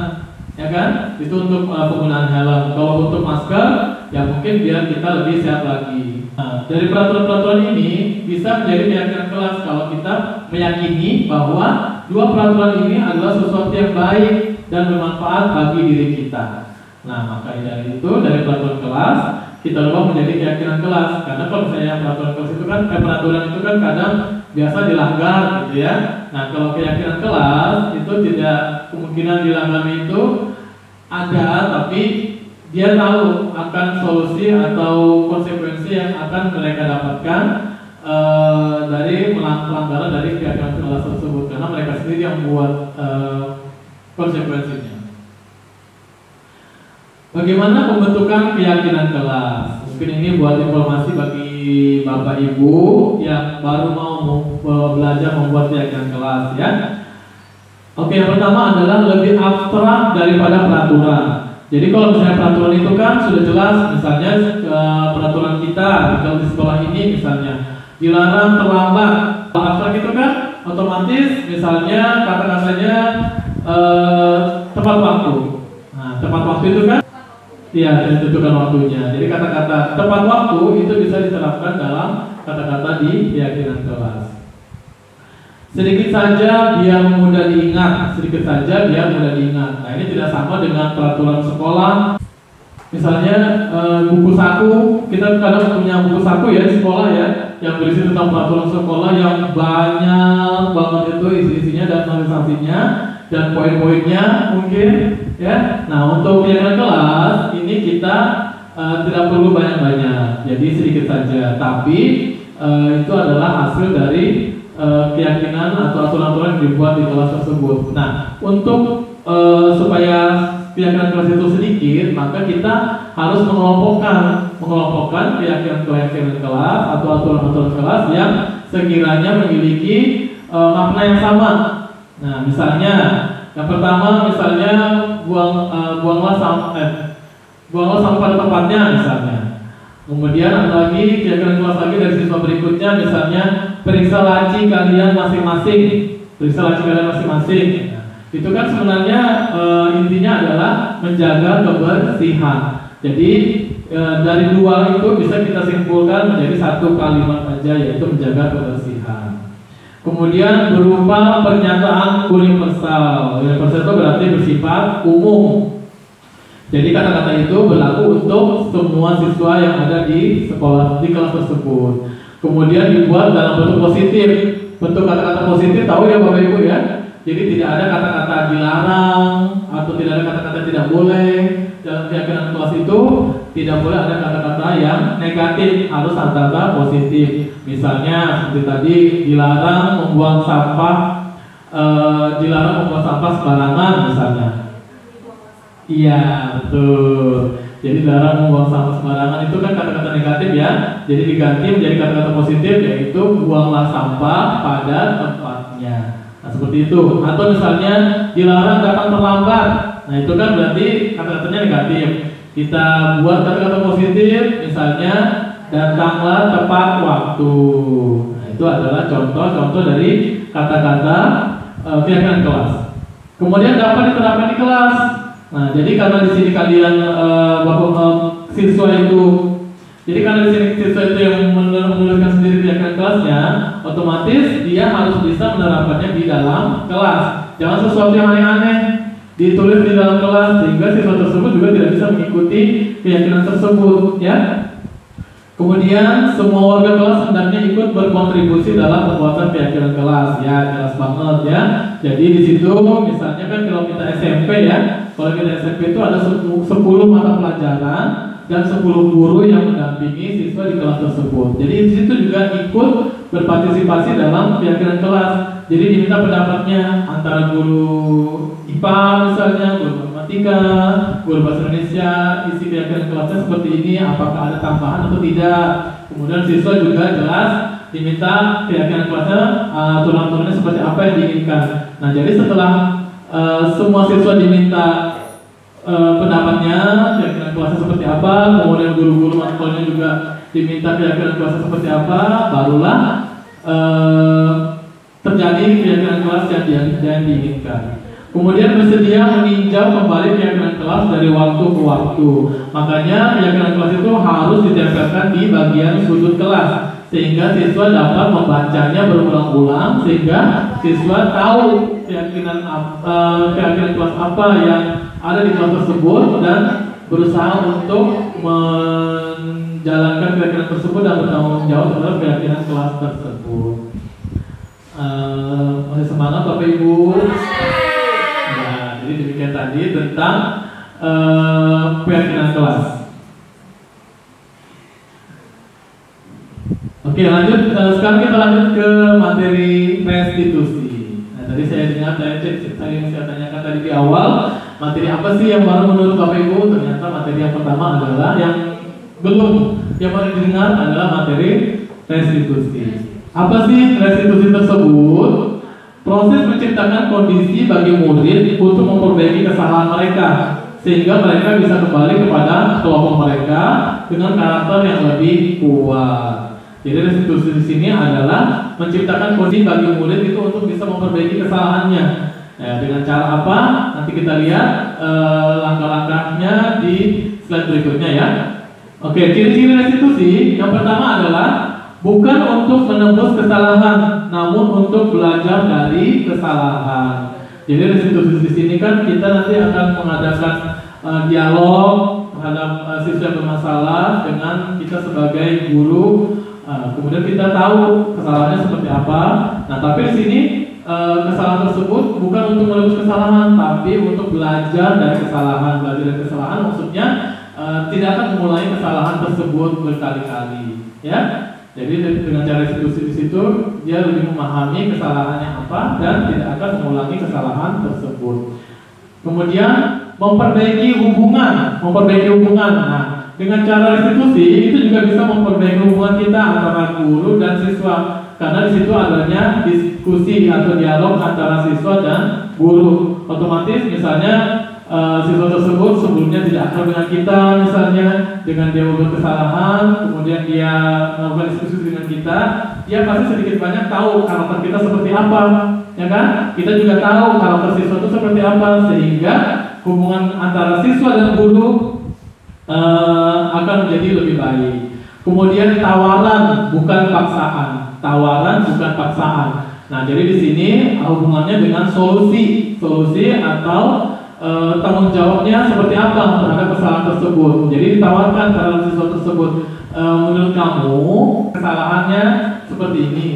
ya kan? Itu untuk penggunaan helm. Kalau untuk masker, ya mungkin biar kita lebih sehat lagi. Nah, dari peraturan-peraturan ini bisa menjadi keyakinan kelas kalau kita meyakini bahwa dua peraturan ini adalah sesuatu yang baik dan bermanfaat bagi diri kita. Nah, maka dari itu dari peraturan kelas kita ubah menjadi keyakinan kelas. Karena kalau misalnya peraturan kelas itu kan peraturan itu kan kadang biasa dilanggar gitu ya. Nah, kalau keyakinan kelas itu tidak kemungkinan dilanggar itu ada, tapi dia tahu akan solusi atau konsekuensi yang akan mereka dapatkan dari pelanggaran dari keyakinan kelas tersebut, karena mereka sendiri yang membuat konsekuensinya. Bagaimana pembentukan keyakinan kelas? Mungkin ini buat informasi bagi Bapak Ibu yang baru mau belajar membuat keyakinan kelas ya. Oke, yang pertama adalah lebih abstrak daripada peraturan. Jadi kalau misalnya peraturan itu kan sudah jelas, misalnya peraturan kita kalau di sekolah ini misalnya dilarang terlambat. Kalau abstrak itu kan otomatis misalnya kata-katanya tepat waktu. Nah, tepat waktu itu kan Iya, ditentukan waktunya. Jadi kata-kata tepat waktu itu bisa diterapkan dalam kata-kata di keyakinan kelas. Sedikit saja biar mudah diingat, sedikit saja biar mudah diingat. Nah, ini tidak sama dengan peraturan sekolah. Misalnya buku saku, kita kadang punya buku saku ya di sekolah ya, yang berisi tentang peraturan sekolah yang banyak banget itu isi-isinya dan sanksinya dan poin-poinnya mungkin ya. Nah, untuk keyakinan kelas ini kita tidak perlu banyak-banyak, jadi sedikit saja. Tapi itu adalah hasil dari keyakinan atau aturan-aturan yang dibuat di kelas tersebut. Nah, untuk supaya keyakinan kelas itu sedikit, maka kita harus mengelompokkan keyakinan kelas atau aturan-aturan kelas yang sekiranya memiliki makna yang sama. Nah, misalnya yang pertama, misalnya buanglah sampah pada tempatnya misalnya. Kemudian ada lagi keyakinan kelas lagi dari siswa berikutnya, misalnya periksa laci kalian masing-masing. Periksa laci kalian masing-masing. Itu kan sebenarnya intinya adalah menjaga kebersihan. Jadi dari dua itu bisa kita simpulkan menjadi satu kalimat saja, yaitu menjaga kebersihan. Kemudian berupa pernyataan universal. Universal itu berarti bersifat umum. Jadi kata-kata itu berlaku untuk semua siswa yang ada di sekolah, di kelas tersebut. Kemudian dibuat dalam bentuk positif. Bentuk kata-kata positif tahu ya Bapak Ibu ya. Jadi tidak ada kata-kata dilarang atau tidak ada kata-kata tidak boleh. Dalam keyakinan kelas itu tidak boleh ada kata-kata yang negatif, harus kata-kata positif. Misalnya seperti tadi dilarang membuang sampah sembarangan misalnya. Iya, betul. Jadi dilarang membuang sampah sembarangan itu kan kata-kata negatif ya. Jadi diganti menjadi kata-kata positif, yaitu buanglah sampah pada tempatnya. Nah, seperti itu. Atau misalnya dilarang datang terlambat. Nah, itu kan berarti kata-katanya negatif. Kita buat kata-kata positif, misalnya datanglah tepat waktu. Nah, itu adalah contoh-contoh dari kata-kata keyakinan kelas. Kemudian dapat diterapkan di kelas. Nah, jadi karena di sini kalian siswa itu yang menuliskan sendiri keyakinan kelasnya, otomatis dia harus bisa menerapkannya di dalam kelas. Jangan sesuatu yang aneh-aneh ditulis di dalam kelas sehingga siswa tersebut juga tidak bisa mengikuti keyakinan tersebut, ya. Kemudian semua warga kelas hendaknya ikut berkontribusi dalam pembuatan keyakinan kelas, ya, jelas banget ya. Jadi di situ misalnya kan kalau kita SMP ya, kalau kita SMP itu ada 10 mata pelajaran dan 10 guru yang mendampingi siswa di kelas tersebut. Jadi di situ juga ikut berpartisipasi dalam keyakinan kelas. Jadi diminta pendapatnya antara guru IPA misalnya, guru matematika, guru bahasa Indonesia, isi keyakinan kelasnya seperti ini, apakah ada tambahan atau tidak. Kemudian siswa juga jelas diminta keyakinan kelasnya, aturan-aturannya seperti apa yang diinginkan. Nah, jadi setelah semua siswa diminta pendapatnya, keyakinan kelasnya seperti apa, kemudian guru-guru matkulnya juga diminta keyakinan kelasnya seperti apa, barulah terjadi keyakinan kelas yang diinginkan. Kemudian bersedia meninjau kembali keyakinan kelas dari waktu ke waktu. Makanya keyakinan kelas itu harus ditempelkan di bagian sudut kelas sehingga siswa dapat membacanya berulang-ulang sehingga siswa tahu keyakinan kelas apa yang ada di kelas tersebut dan berusaha untuk menjalankan keyakinan tersebut dan bertanggung jawab terhadap keyakinan kelas tersebut. Masih semangat Bapak Ibu? Ya, jadi demikian tadi tentang keyakinan kelas. Oke, lanjut. Sekarang kita lanjut ke materi restitusi. Nah, tadi saya tanyakan tadi di awal, materi apa sih yang baru menurut Bapak Ibu? Ternyata materi yang pertama adalah yang baru didengar adalah materi restitusi. Apa sih restitusi tersebut? Proses menciptakan kondisi bagi murid untuk memperbaiki kesalahan mereka sehingga mereka bisa kembali kepada kelompok mereka dengan karakter yang lebih kuat. Jadi restitusi di sini adalah menciptakan kondisi bagi murid itu untuk bisa memperbaiki kesalahannya. Nah, dengan cara apa? Nanti kita lihat langkah-langkahnya di slide berikutnya ya. Oke, ciri-ciri restitusi yang pertama adalah bukan untuk menebus kesalahan, namun untuk belajar dari kesalahan. Jadi restitusi di sini kan kita nanti akan mengadakan dialog terhadap siswa yang bermasalah dengan kita sebagai guru. Kemudian kita tahu kesalahannya seperti apa. Nah, tapi di sini kesalahan tersebut bukan untuk menebus kesalahan, tapi untuk belajar dari kesalahan. Belajar dari kesalahan maksudnya tidak akan mengulangi kesalahan tersebut berkali-kali, ya. Jadi dengan cara restitusi di situ dia lebih memahami kesalahannya apa dan tidak akan mengulangi kesalahan tersebut. Kemudian memperbaiki hubungan. Nah, dengan cara restitusi itu juga bisa memperbaiki hubungan kita antara guru dan siswa, karena di situ adanya diskusi atau dialog antara siswa dan guru. Otomatis misalnya siswa tersebut sebelumnya tidak akrab dengan kita, misalnya dengan dia membuat kesalahan, kemudian dia melakukan diskusi dengan kita, dia pasti sedikit banyak tahu karakter kita seperti apa, ya kan? Kita juga tahu karakter siswa itu seperti apa, sehingga hubungan antara siswa dan guru akan menjadi lebih baik. Kemudian tawaran bukan paksaan. Nah, jadi di sini hubungannya dengan solusi atau tanggung jawabnya seperti apa terhadap kesalahan tersebut. Jadi ditawarkan terhadap siswa tersebut, menurut kamu kesalahannya seperti ini.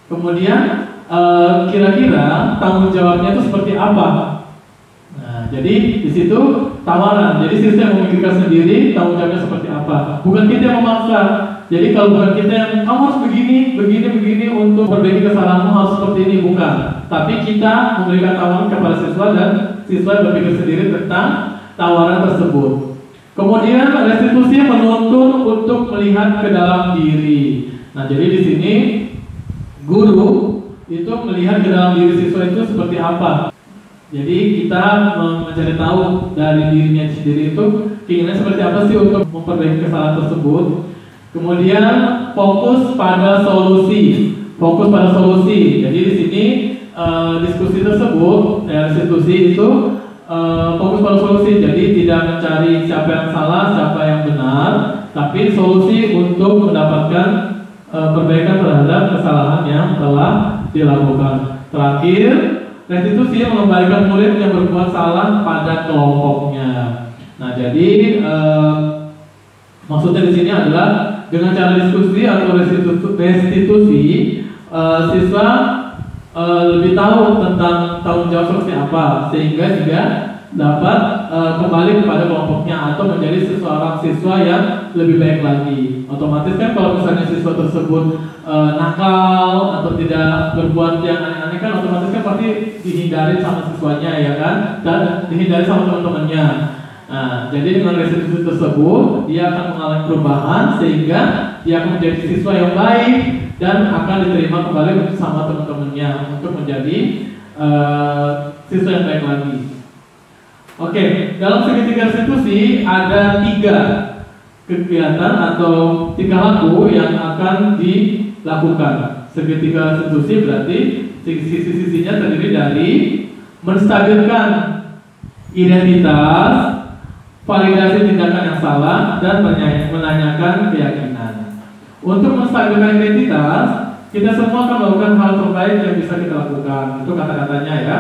Kemudian kira-kira tanggung jawabnya itu seperti apa? Nah, jadi di situ tawaran. Jadi siswa yang memikirkan sendiri tanggung jawabnya seperti apa. Bukan kita yang memaksa. Jadi kalau bukan kita yang kamu harus begini untuk perbaiki kesalahanmu harus seperti ini, bukan. Tapi kita memberikan tawaran kepada siswa dan siswa berpikir sendiri tentang tawaran tersebut. Kemudian restitusi menuntun untuk melihat ke dalam diri. Nah, jadi di sini guru itu melihat ke dalam diri siswa itu seperti apa. Jadi kita mencari tahu dari dirinya sendiri itu keinginan seperti apa sih untuk memperbaiki kesalahan tersebut. Kemudian fokus pada solusi. Jadi di sini diskusi tersebut, restitusi itu fokus pada solusi. Jadi tidak mencari siapa yang salah, siapa yang benar, tapi solusi untuk mendapatkan perbaikan terhadap kesalahan yang telah dilakukan. Terakhir, restitusi mengembalikan murid yang berbuat salah pada kelompoknya. Nah, jadi maksudnya di sini adalah dengan cara diskusi atau restitusi, siswa lebih tahu tentang tanggung jawab seperti apa, sehingga juga dapat kembali kepada kelompoknya atau menjadi seorang siswa yang lebih baik lagi. Otomatis kan kalau misalnya siswa tersebut nakal atau tidak berbuat yang aneh-aneh kan otomatis kan pasti dihindari sama siswanya, ya kan, dan dihindari sama teman-temannya. Nah, jadi dengan restitusi tersebut dia akan mengalami perubahan sehingga dia akan menjadi siswa yang baik dan akan diterima kembali sama teman-temannya untuk menjadi siswa yang baik lagi. Oke, dalam segitiga restitusi ada 3 kegiatan atau 3 laku yang akan dilakukan. Segitiga restitusi berarti sisi-sisinya terdiri dari menstabilkan identitas, validasi tindakan yang salah, dan menanyakan keyakinan. Untuk menstabilkan identitas, kita semua akan melakukan hal terbaik yang bisa kita lakukan. Itu kata-katanya ya.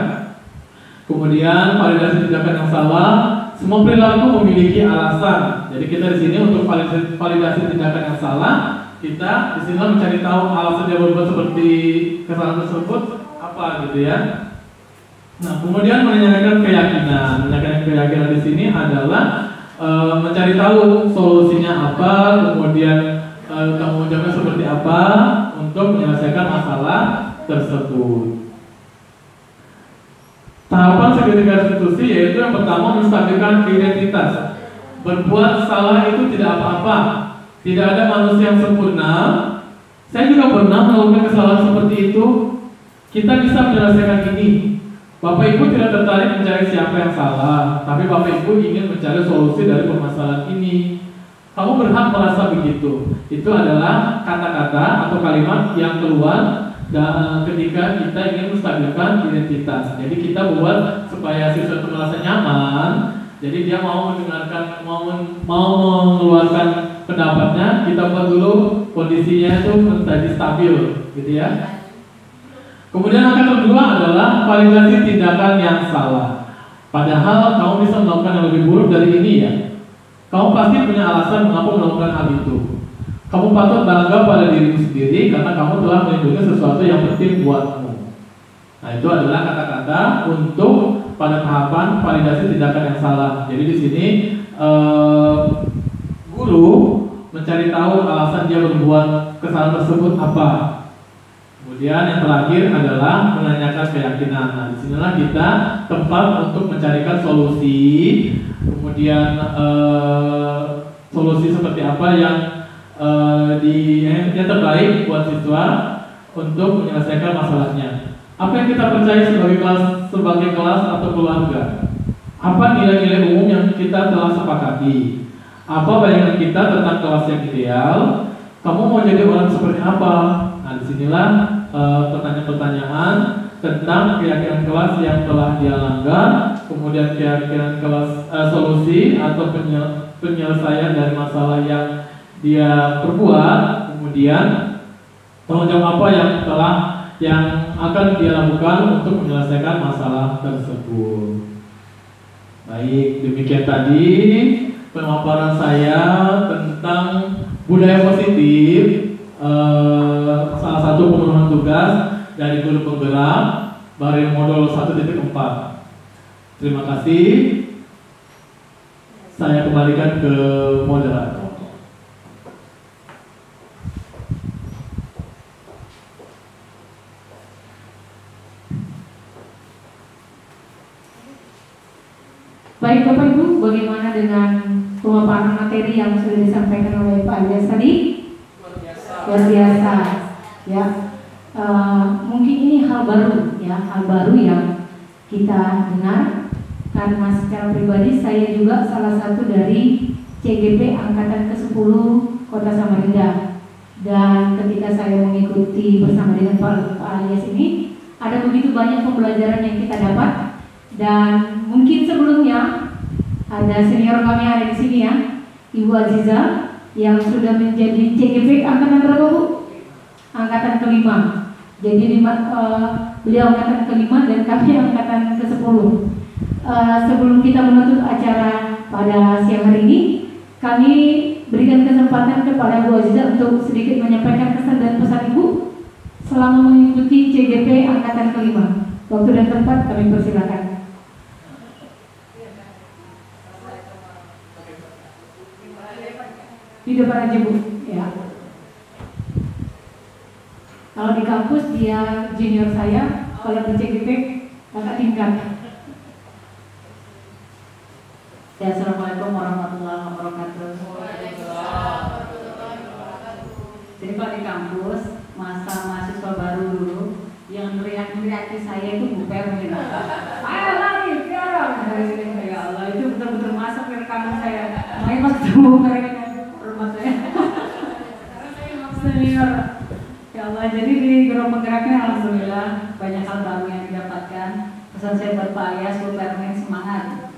Kemudian validasi tindakan yang salah, semua perilaku memiliki alasan. Jadi kita di sini untuk validasi tindakan yang salah, kita di sini mencari tahu alasan dia berbuat seperti kesalahan tersebut apa gitu ya. Nah, kemudian menanyakan keyakinan. Menanyakan keyakinan di sini adalah mencari tahu solusinya apa, kemudian tanggung jawabnya seperti apa untuk menyelesaikan masalah tersebut. Tahapan segitiga restitusi yaitu yang pertama menstabilkan identitas. Berbuat salah itu tidak apa-apa. Tidak ada manusia yang sempurna. Saya juga pernah melakukan kesalahan seperti itu. Kita bisa menyelesaikan ini. Bapak Ibu tidak tertarik mencari siapa yang salah, tapi Bapak Ibu ingin mencari solusi dari permasalahan ini. Kamu berhak merasa begitu. Itu adalah kata-kata atau kalimat yang keluar ketika kita ingin menstabilkan identitas. Jadi kita buat supaya siswa itu merasa nyaman, Jadi dia mau mendengarkan, mau mengeluarkan pendapatnya, kita buat dulu kondisinya itu menjadi stabil, gitu ya. Kemudian angka kedua adalah validasi tindakan yang salah. Padahal kamu bisa melakukan yang lebih buruk dari ini ya. Kamu pasti punya alasan mengapa melakukan hal itu. Kamu patut bangga pada dirimu sendiri karena kamu telah melindungi sesuatu yang penting buatmu. Nah, itu adalah kata-kata untuk pada tahapan validasi tindakan yang salah. Jadi di sini guru mencari tahu alasan dia berbuat kesalahan tersebut apa. Kemudian yang terakhir adalah menanyakan keyakinan. Nah, disinilah kita tempat untuk mencarikan solusi. Kemudian solusi seperti apa yang yang terbaik buat siswa untuk menyelesaikan masalahnya. Apa yang kita percaya sebagai kelas atau keluarga? Apa nilai-nilai umum yang kita telah sepakati? Apa bayangan kita tentang kelas yang ideal? Kamu mau jadi orang seperti apa? Nah, disinilah pertanyaan-pertanyaan tentang keyakinan kelas yang telah dia langgar, kemudian keyakinan kelas solusi atau penyelesaian dari masalah yang dia perbuat, kemudian tanggung jawab apa yang akan dia lakukan untuk menyelesaikan masalah tersebut. Baik, demikian tadi pemaparan saya tentang budaya positif, salah satu pemenuhan tugas dari guru penggerak dari modul 1.4. Terima kasih. Saya kembalikan ke moderator. Baik Bapak Ibu, bagaimana dengan pemaparan materi yang sudah disampaikan oleh Pak Alias tadi? Luar biasa, ya. Mungkin ini hal baru, ya, hal baru yang kita dengar. Karena secara pribadi saya juga salah satu dari CGP Angkatan ke-10 Kota Samarinda. Dan ketika saya mengikuti bersama dengan Pak Alias ini, ada begitu banyak pembelajaran yang kita dapat. Dan mungkin sebelumnya ada senior kami ada di sini ya, Ibu Aziza yang sudah menjadi CGP angkatan berapa Bu? Angkatan ke-5. Jadi beliau angkatan ke-5 dan kami angkatan ke-10. Sebelum kita menutup acara pada siang hari ini, kami berikan kesempatan kepada Bu Aziza untuk sedikit menyampaikan kesan dan pesan Ibu selama mengikuti CGP angkatan ke-5. Waktu dan tempat kami persilakan. Di depan aja Bu, ya. Kalau di kampus dia junior saya, kalau di CGP kakak tingkat. Ya, Assalamualaikum warahmatullahi wabarakatuh. Jadi kalau di kampus masa mahasiswa baru dulu yang teriak-teriaki saya itu Bu Permin. Ayo lagi, sekarang. Ya Allah, itu betul-betul masuk ke rekaman saya. Makanya pas ketemu mereka senior. Ya Allah, jadi di grup penggeraknya alhamdulillah banyak hal baru yang didapatkan. Pesan saya buat Pak Alias, Bu Permin semangat.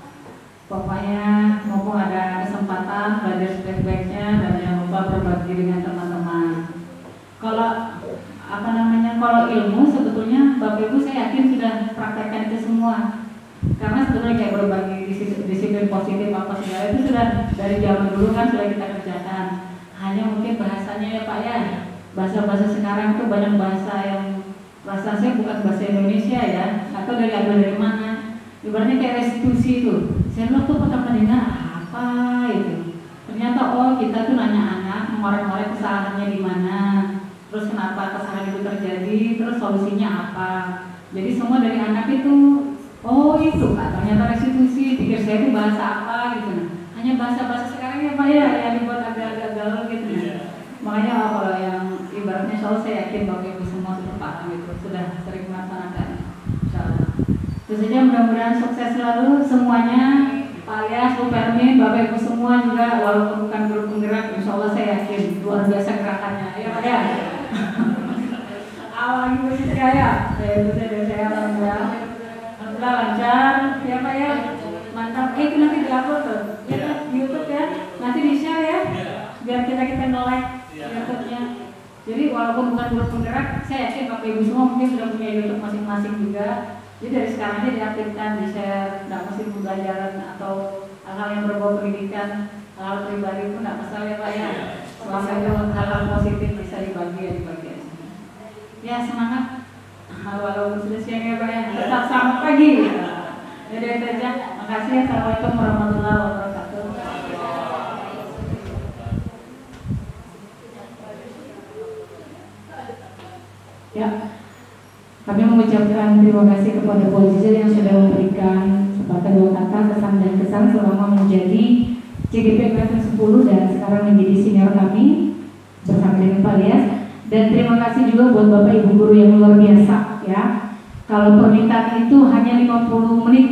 Pokoknya mumpung ada kesempatan belajar sebaik-baiknya dan jangan lupa berbagi dengan teman-teman. Kalau kalau ilmu sebetulnya Bapak Ibu saya yakin sudah praktekkan itu semua. Karena sebetulnya kayak berbagi disiplin positif apa segala itu sudah dari zaman dulu kan sudah kita kerjakan. Hanya mungkin bahasanya ya Pak ya, bahasa-bahasa sekarang itu banyak bahasa yang bahasa saya bukan bahasa Indonesia ya, atau dari mana. Ibaratnya kayak restitusi itu. Saya tuh pernah mendengar apa itu. Ternyata kita tuh nanya anak, mengorek-ngorek kesalahannya di mana, terus kenapa kesalahan itu terjadi, terus solusinya apa. Jadi semua dari anak itu, itu Kak, ternyata restitusi. Pikir saya itu bahasa apa gitu. Hanya bahasa-bahasa sekarang ya Pak ya, yang dibuat agak-agak galau gitu. Makanya kalau yang ibaratnya soal saya yakin Bapak Ibu semua sudah paham itu, sudah sering melaksanakan. Insyaallah. Itu saja, mudah-mudahan sukses selalu semuanya. Pak Alias, Bu Permin, Bapak Ibu semua juga walaupun bukan grup penggerak, insya Allah saya yakin luar biasa gerakannya. Ya Pak ya. Awalnya bersih ya. Itu saja saya alhamdulillah lancar. Ya Pak ya. Mantap. Itu nanti biar kita nge-like YouTube-nya. Jadi walaupun bukan guru penggerak, saya yakin Bapak Ibu semua mungkin sudah punya YouTube masing-masing juga. Jadi dari sekarang aja diaktifkan, di-share, nggak mesti pembelajaran atau hal-hal yang berbau pendidikan, hal pribadi pun nggak masalah ya Pak ya. Selama itu hal-hal positif bisa dibagi aja. Ya semangat, walaupun sudah siang ya Pak ya, tetap selamat pagi. Jadi itu aja, makasih. Assalamualaikum warahmatullahi wabarakatuh. Ya, kami mengucapkan terima kasih kepada Bu Zizil yang sudah memberikan sepatah dua kata kesan dan kesan selama menjadi CGP Angkatan 10 dan sekarang menjadi senior kami bersama dengan Pak Lias. Dan terima kasih juga buat Bapak Ibu guru yang luar biasa ya. Kalau permintaan itu hanya 50 menit,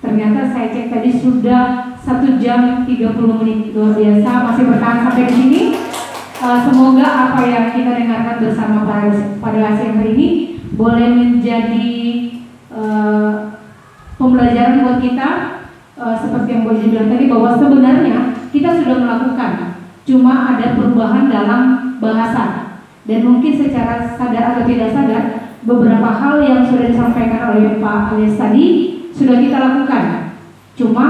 ternyata saya cek tadi sudah 1 jam 30 menit. Luar biasa, masih bertahan sampai di sini. Semoga apa yang kita dengarkan bersama pada siang hari ini boleh menjadi pembelajaran buat kita, seperti yang Bu Zizil bilang tadi, bahwa sebenarnya kita sudah melakukan, cuma ada perubahan dalam bahasa. Dan mungkin secara sadar atau tidak sadar, beberapa hal yang sudah disampaikan oleh Pak Alias tadi sudah kita lakukan. Cuma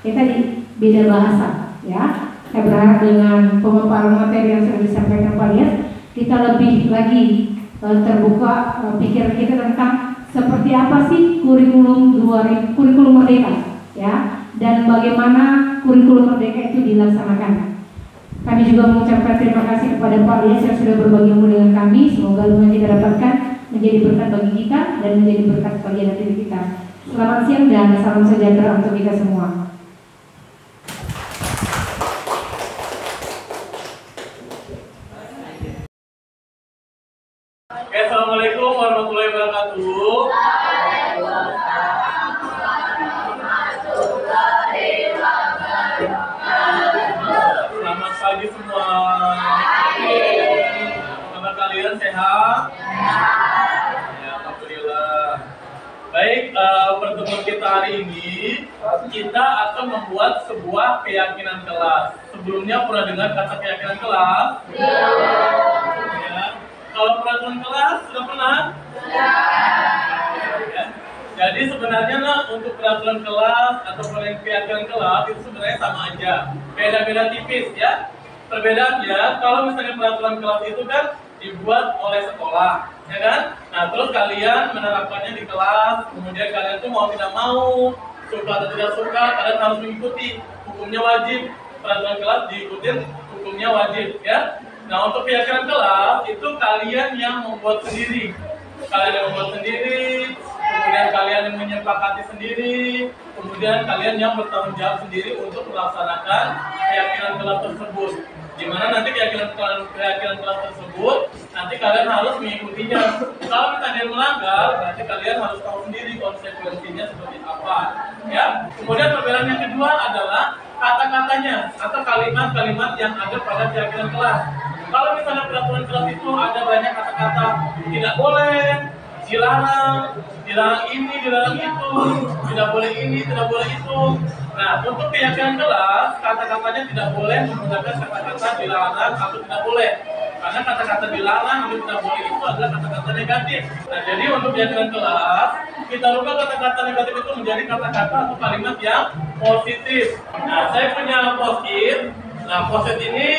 tadi beda bahasa, ya. Saya berharap dengan pemaparan materi yang sudah disampaikan Pak Alias, kita lebih lagi terbuka pikiran kita tentang seperti apa sih kurikulum merdeka, ya, dan bagaimana kurikulum merdeka itu dilaksanakan. Kami juga mengucapkan terima kasih kepada Pak Alias yang sudah berbagi ilmu dengan kami. Semoga ilmu yang kita dapatkan menjadi berkat bagi kita dan menjadi berkat bagi anak didik kita. Selamat siang dan salam sejahtera untuk kita semua. Assalamualaikum warahmatullahi wabarakatuh. Selamat pagi semua. Kabar kalian sehat? Ya, alhamdulillah. Baik, pertemuan kita hari ini kita akan membuat sebuah keyakinan kelas. Sebelumnya pernah dengar kata keyakinan kelas? Ya. Kalau peraturan kelas sudah pernah? Ya. Jadi sebenarnya untuk peraturan kelas atau keyakinan kelas itu sebenarnya sama aja, beda-beda tipis ya. Perbedaannya kalau misalnya peraturan kelas itu kan dibuat oleh sekolah, ya kan? Nah terus kalian menerapkannya di kelas, kemudian kalian tuh mau tidak mau, suka atau tidak suka, kalian harus mengikuti, hukumnya wajib. Peraturan kelas diikutin, hukumnya wajib ya. Nah untuk keyakinan kelas itu kalian yang membuat sendiri, kemudian kalian yang menyepakati sendiri, kemudian kalian yang bertanggung jawab sendiri untuk melaksanakan keyakinan kelas tersebut. Dimana nanti keyakinan kelas tersebut nanti kalian harus mengikutinya. Kalau misalnya melanggar, nanti kalian harus tahu sendiri konsekuensinya seperti apa. Ya. Kemudian perbedaan yang kedua adalah kata-katanya atau kalimat-kalimat yang ada pada keyakinan kelas. Kalau misalnya peraturan kelas itu ada banyak kata-kata tidak boleh, dilarang ini, dilarang itu, tidak boleh ini, tidak boleh itu. Nah, untuk keyakinan kelas, kata-katanya tidak boleh menggunakan kata-kata dilarang atau tidak boleh. Karena kata-kata dilarang atau tidak boleh itu adalah kata-kata negatif. Nah, jadi untuk keyakinan kelas, kita rubah kata-kata negatif itu menjadi kata-kata atau kalimat yang positif. Nah, saya punya post-it. Nah, post-it ini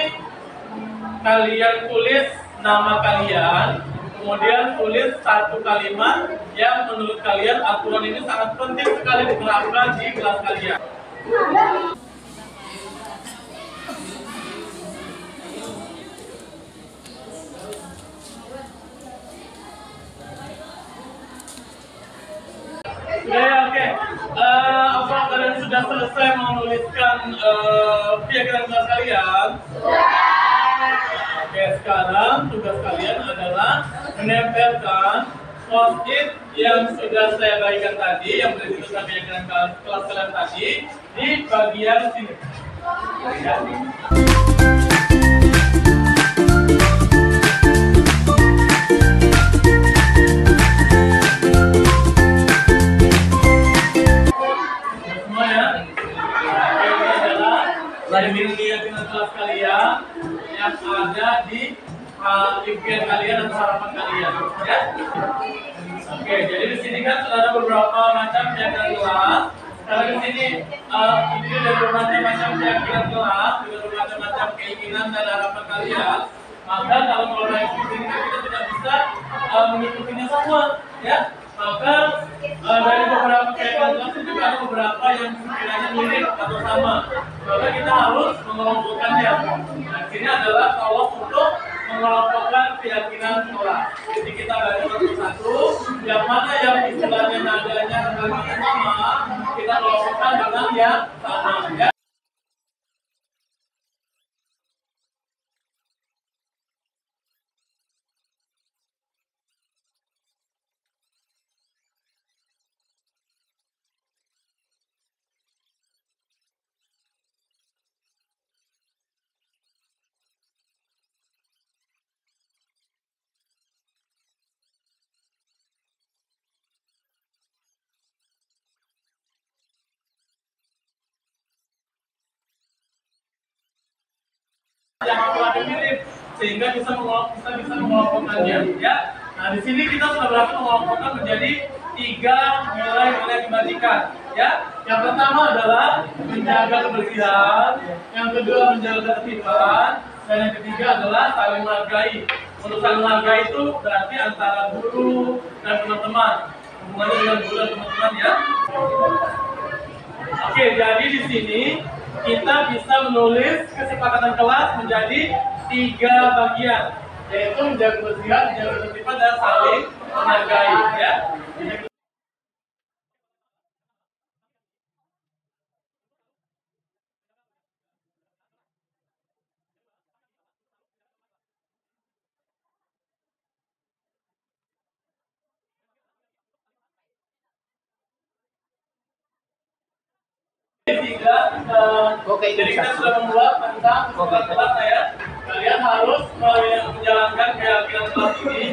kalian tulis nama kalian, kemudian tulis satu kalimat yang menurut kalian aturan ini sangat penting sekali diterapkan di kelas kalian. Sudah ya, oke. Apa kalian sudah selesai menuliskan keyakinan kelas kalian? Oke, sekarang tugas kalian adalah menempelkan post-it yang sudah saya bagikan tadi, yang berisi tulisan keyakinan kelas kalian tadi, di bagian sini. Semua ya? Ini adalah keyakinan kelas kelas kalian yang ada di impian kalian atau harapan kalian, ya. Oke, jadi di sini kan sudah ada beberapa macam keyakinan kelas. Kalau di sini ini ada berbagai macam keyakinan kelas, juga bermacam-macam keinginan dan harapan kalian. Maka kalau mulai di sini kita tidak bisa mengikutinya semua, ya. Maka dari beberapa keyakinan kelas itu juga ada beberapa yang sekiranya mirip atau sama. Maka kita harus mengelompokkannya. Nah, di sini adalah tolong untuk mengelompokkan keyakinan kelas. Jadi kita baca satu-satu, yang mana yang istilahnya nadanya sama, kita kelompokkan dengan yang sama, ya. Yang awalnya mirip sehingga bisa mengelompokkannya, ya. Nah, di sini kita sudah berhasil mengelompokkan menjadi 3 nilai-nilai kebajikan, ya. Yang pertama adalah menjaga kebersihan, yang kedua menjaga ketertiban, dan yang ketiga adalah saling menghargai. Untuk saling menghargai itu berarti antara guru dan teman-teman, hubungannya dengan guru dan teman-teman, ya. Oke, jadi di sini kita bisa menulis kesepakatan kelas menjadi 3 bagian, yaitu menjaga kebersihan, menjaga ketertiban, dan saling menghargai, ya. Jadi kita sudah membuat tentang kesepakatan kelas, ya. Kalian harus menjalankan keyakinan kelas ini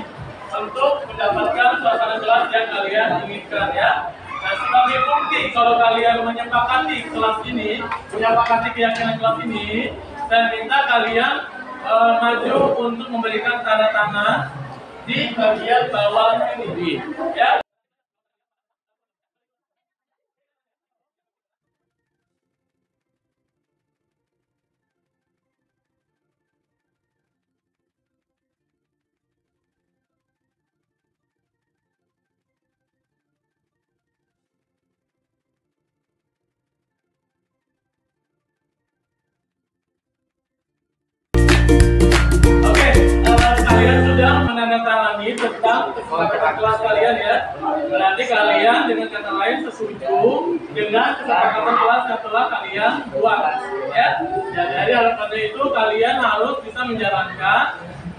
untuk mendapatkan suasana kelas yang kalian inginkan, ya. Nah, sebagai bukti kalau kalian menyepakati kelas ini, menyepakati keyakinan kelas ini, saya minta kalian maju untuk memberikan tanda tangan di bagian bawah ini, ya. Kalian sudah menandatangani tentang kesepakatan kelas kalian, ya. Berarti kalian dengan kata lain setuju dengan kesepakatan kelas yang telah kalian buat, ya. Jadi harapannya itu kalian harus bisa menjalankan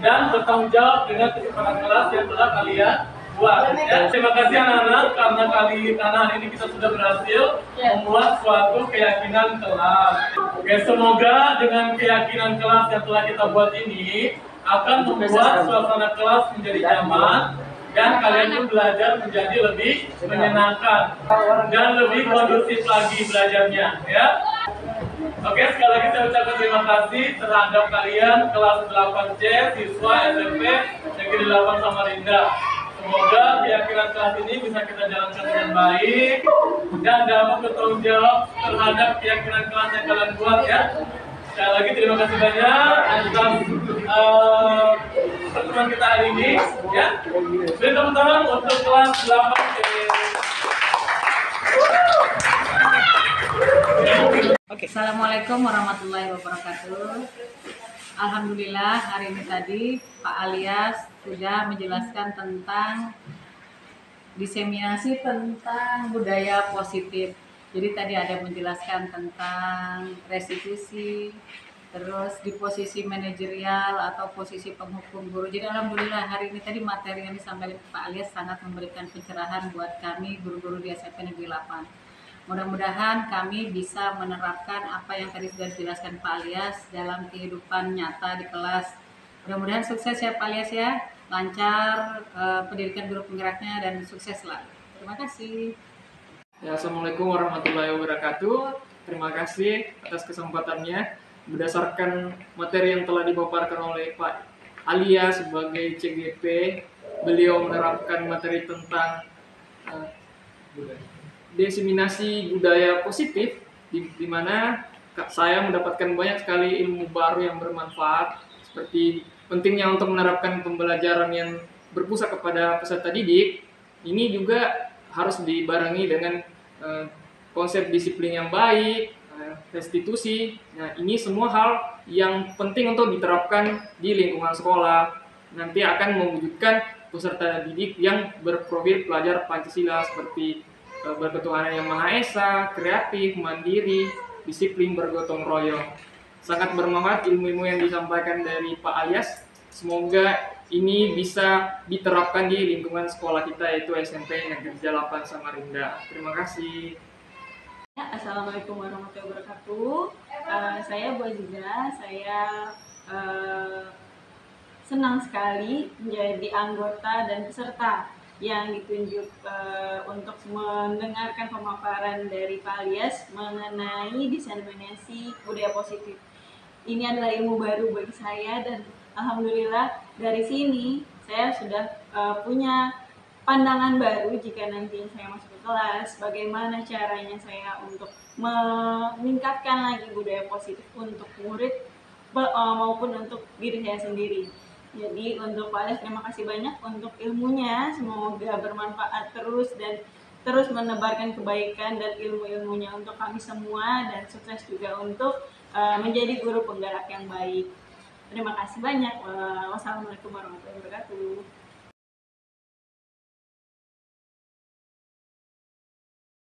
dan bertanggung jawab dengan kesepakatan kelas yang telah kalian buat, ya. Terima kasih anak-anak karena hari ini kita sudah berhasil membuat suatu keyakinan kelas. Oke, semoga dengan keyakinan kelas yang telah kita buat ini akan membuat suasana kelas menjadi nyaman dan kalian pun belajar menjadi lebih menyenangkan dan lebih kondusif lagi belajarnya, ya. Oke, sekali lagi saya ucapkan terima kasih terhadap kalian kelas 8C siswa SMP Negeri 8 Samarinda. Semoga keyakinan kelas ini bisa kita jalankan dengan baik dan dapat bertanggung jawab terhadap keyakinan kelas yang kalian buat, ya. Sekali lagi terima kasih banyak atas pertemuan kita hari ini, ya. Beri tepuk tangan untuk kelas 8C. Oke. Assalamualaikum warahmatullahi wabarakatuh. Alhamdulillah hari ini tadi Pak Alias sudah menjelaskan tentang diseminasi tentang budaya positif. Jadi tadi ada menjelaskan tentang restitusi, terus di posisi manajerial atau posisi penghukum guru. Jadi alhamdulillah hari ini tadi materi yang disampaikan Pak Alias sangat memberikan pencerahan buat kami guru-guru di SMP Negeri 8. Mudah-mudahan kami bisa menerapkan apa yang tadi sudah dijelaskan Pak Alias dalam kehidupan nyata di kelas. Mudah-mudahan sukses ya Pak Alias, ya, lancar pendidikan guru penggeraknya dan sukses selalu. Terima kasih. Ya, Assalamualaikum warahmatullahi wabarakatuh. Terima kasih atas kesempatannya. berdasarkan materi yang telah dipaparkan oleh Pak Alia sebagai CGP, beliau menerapkan materi tentang diseminasi budaya positif, di mana saya mendapatkan banyak sekali ilmu baru yang bermanfaat, seperti pentingnya untuk menerapkan pembelajaran yang berpusat kepada peserta didik. Ini juga harus dibarengi dengan konsep disiplin yang baik, restitusi. Nah, ini semua hal yang penting untuk diterapkan di lingkungan sekolah. Nanti akan mewujudkan peserta didik yang berprofil pelajar Pancasila seperti berketuhanan yang Maha Esa, kreatif, mandiri, disiplin, bergotong royong. Sangat bermanfaat ilmu-ilmu yang disampaikan dari Pak Alyas. Semoga ini bisa diterapkan di lingkungan sekolah kita, yaitu SMP Negeri 8 Samarinda. Terima kasih. Assalamualaikum warahmatullahi wabarakatuh. Saya Bu Aziza. Saya senang sekali menjadi anggota dan peserta yang ditunjuk untuk mendengarkan pemaparan dari Pak Alyas mengenai diseminasi budaya positif. Ini adalah ilmu baru bagi saya dan alhamdulillah dari sini saya sudah punya pandangan baru jika nanti saya masuk ke kelas, bagaimana caranya saya untuk meningkatkan lagi budaya positif untuk murid maupun untuk diri saya sendiri. Jadi untuk Pak Alyas terima kasih banyak untuk ilmunya, semoga bermanfaat terus dan terus menebarkan kebaikan dan ilmu-ilmunya untuk kami semua, dan sukses juga untuk menjadi guru penggerak yang baik. Terima kasih banyak. Wassalamualaikum warahmatullahi wabarakatuh.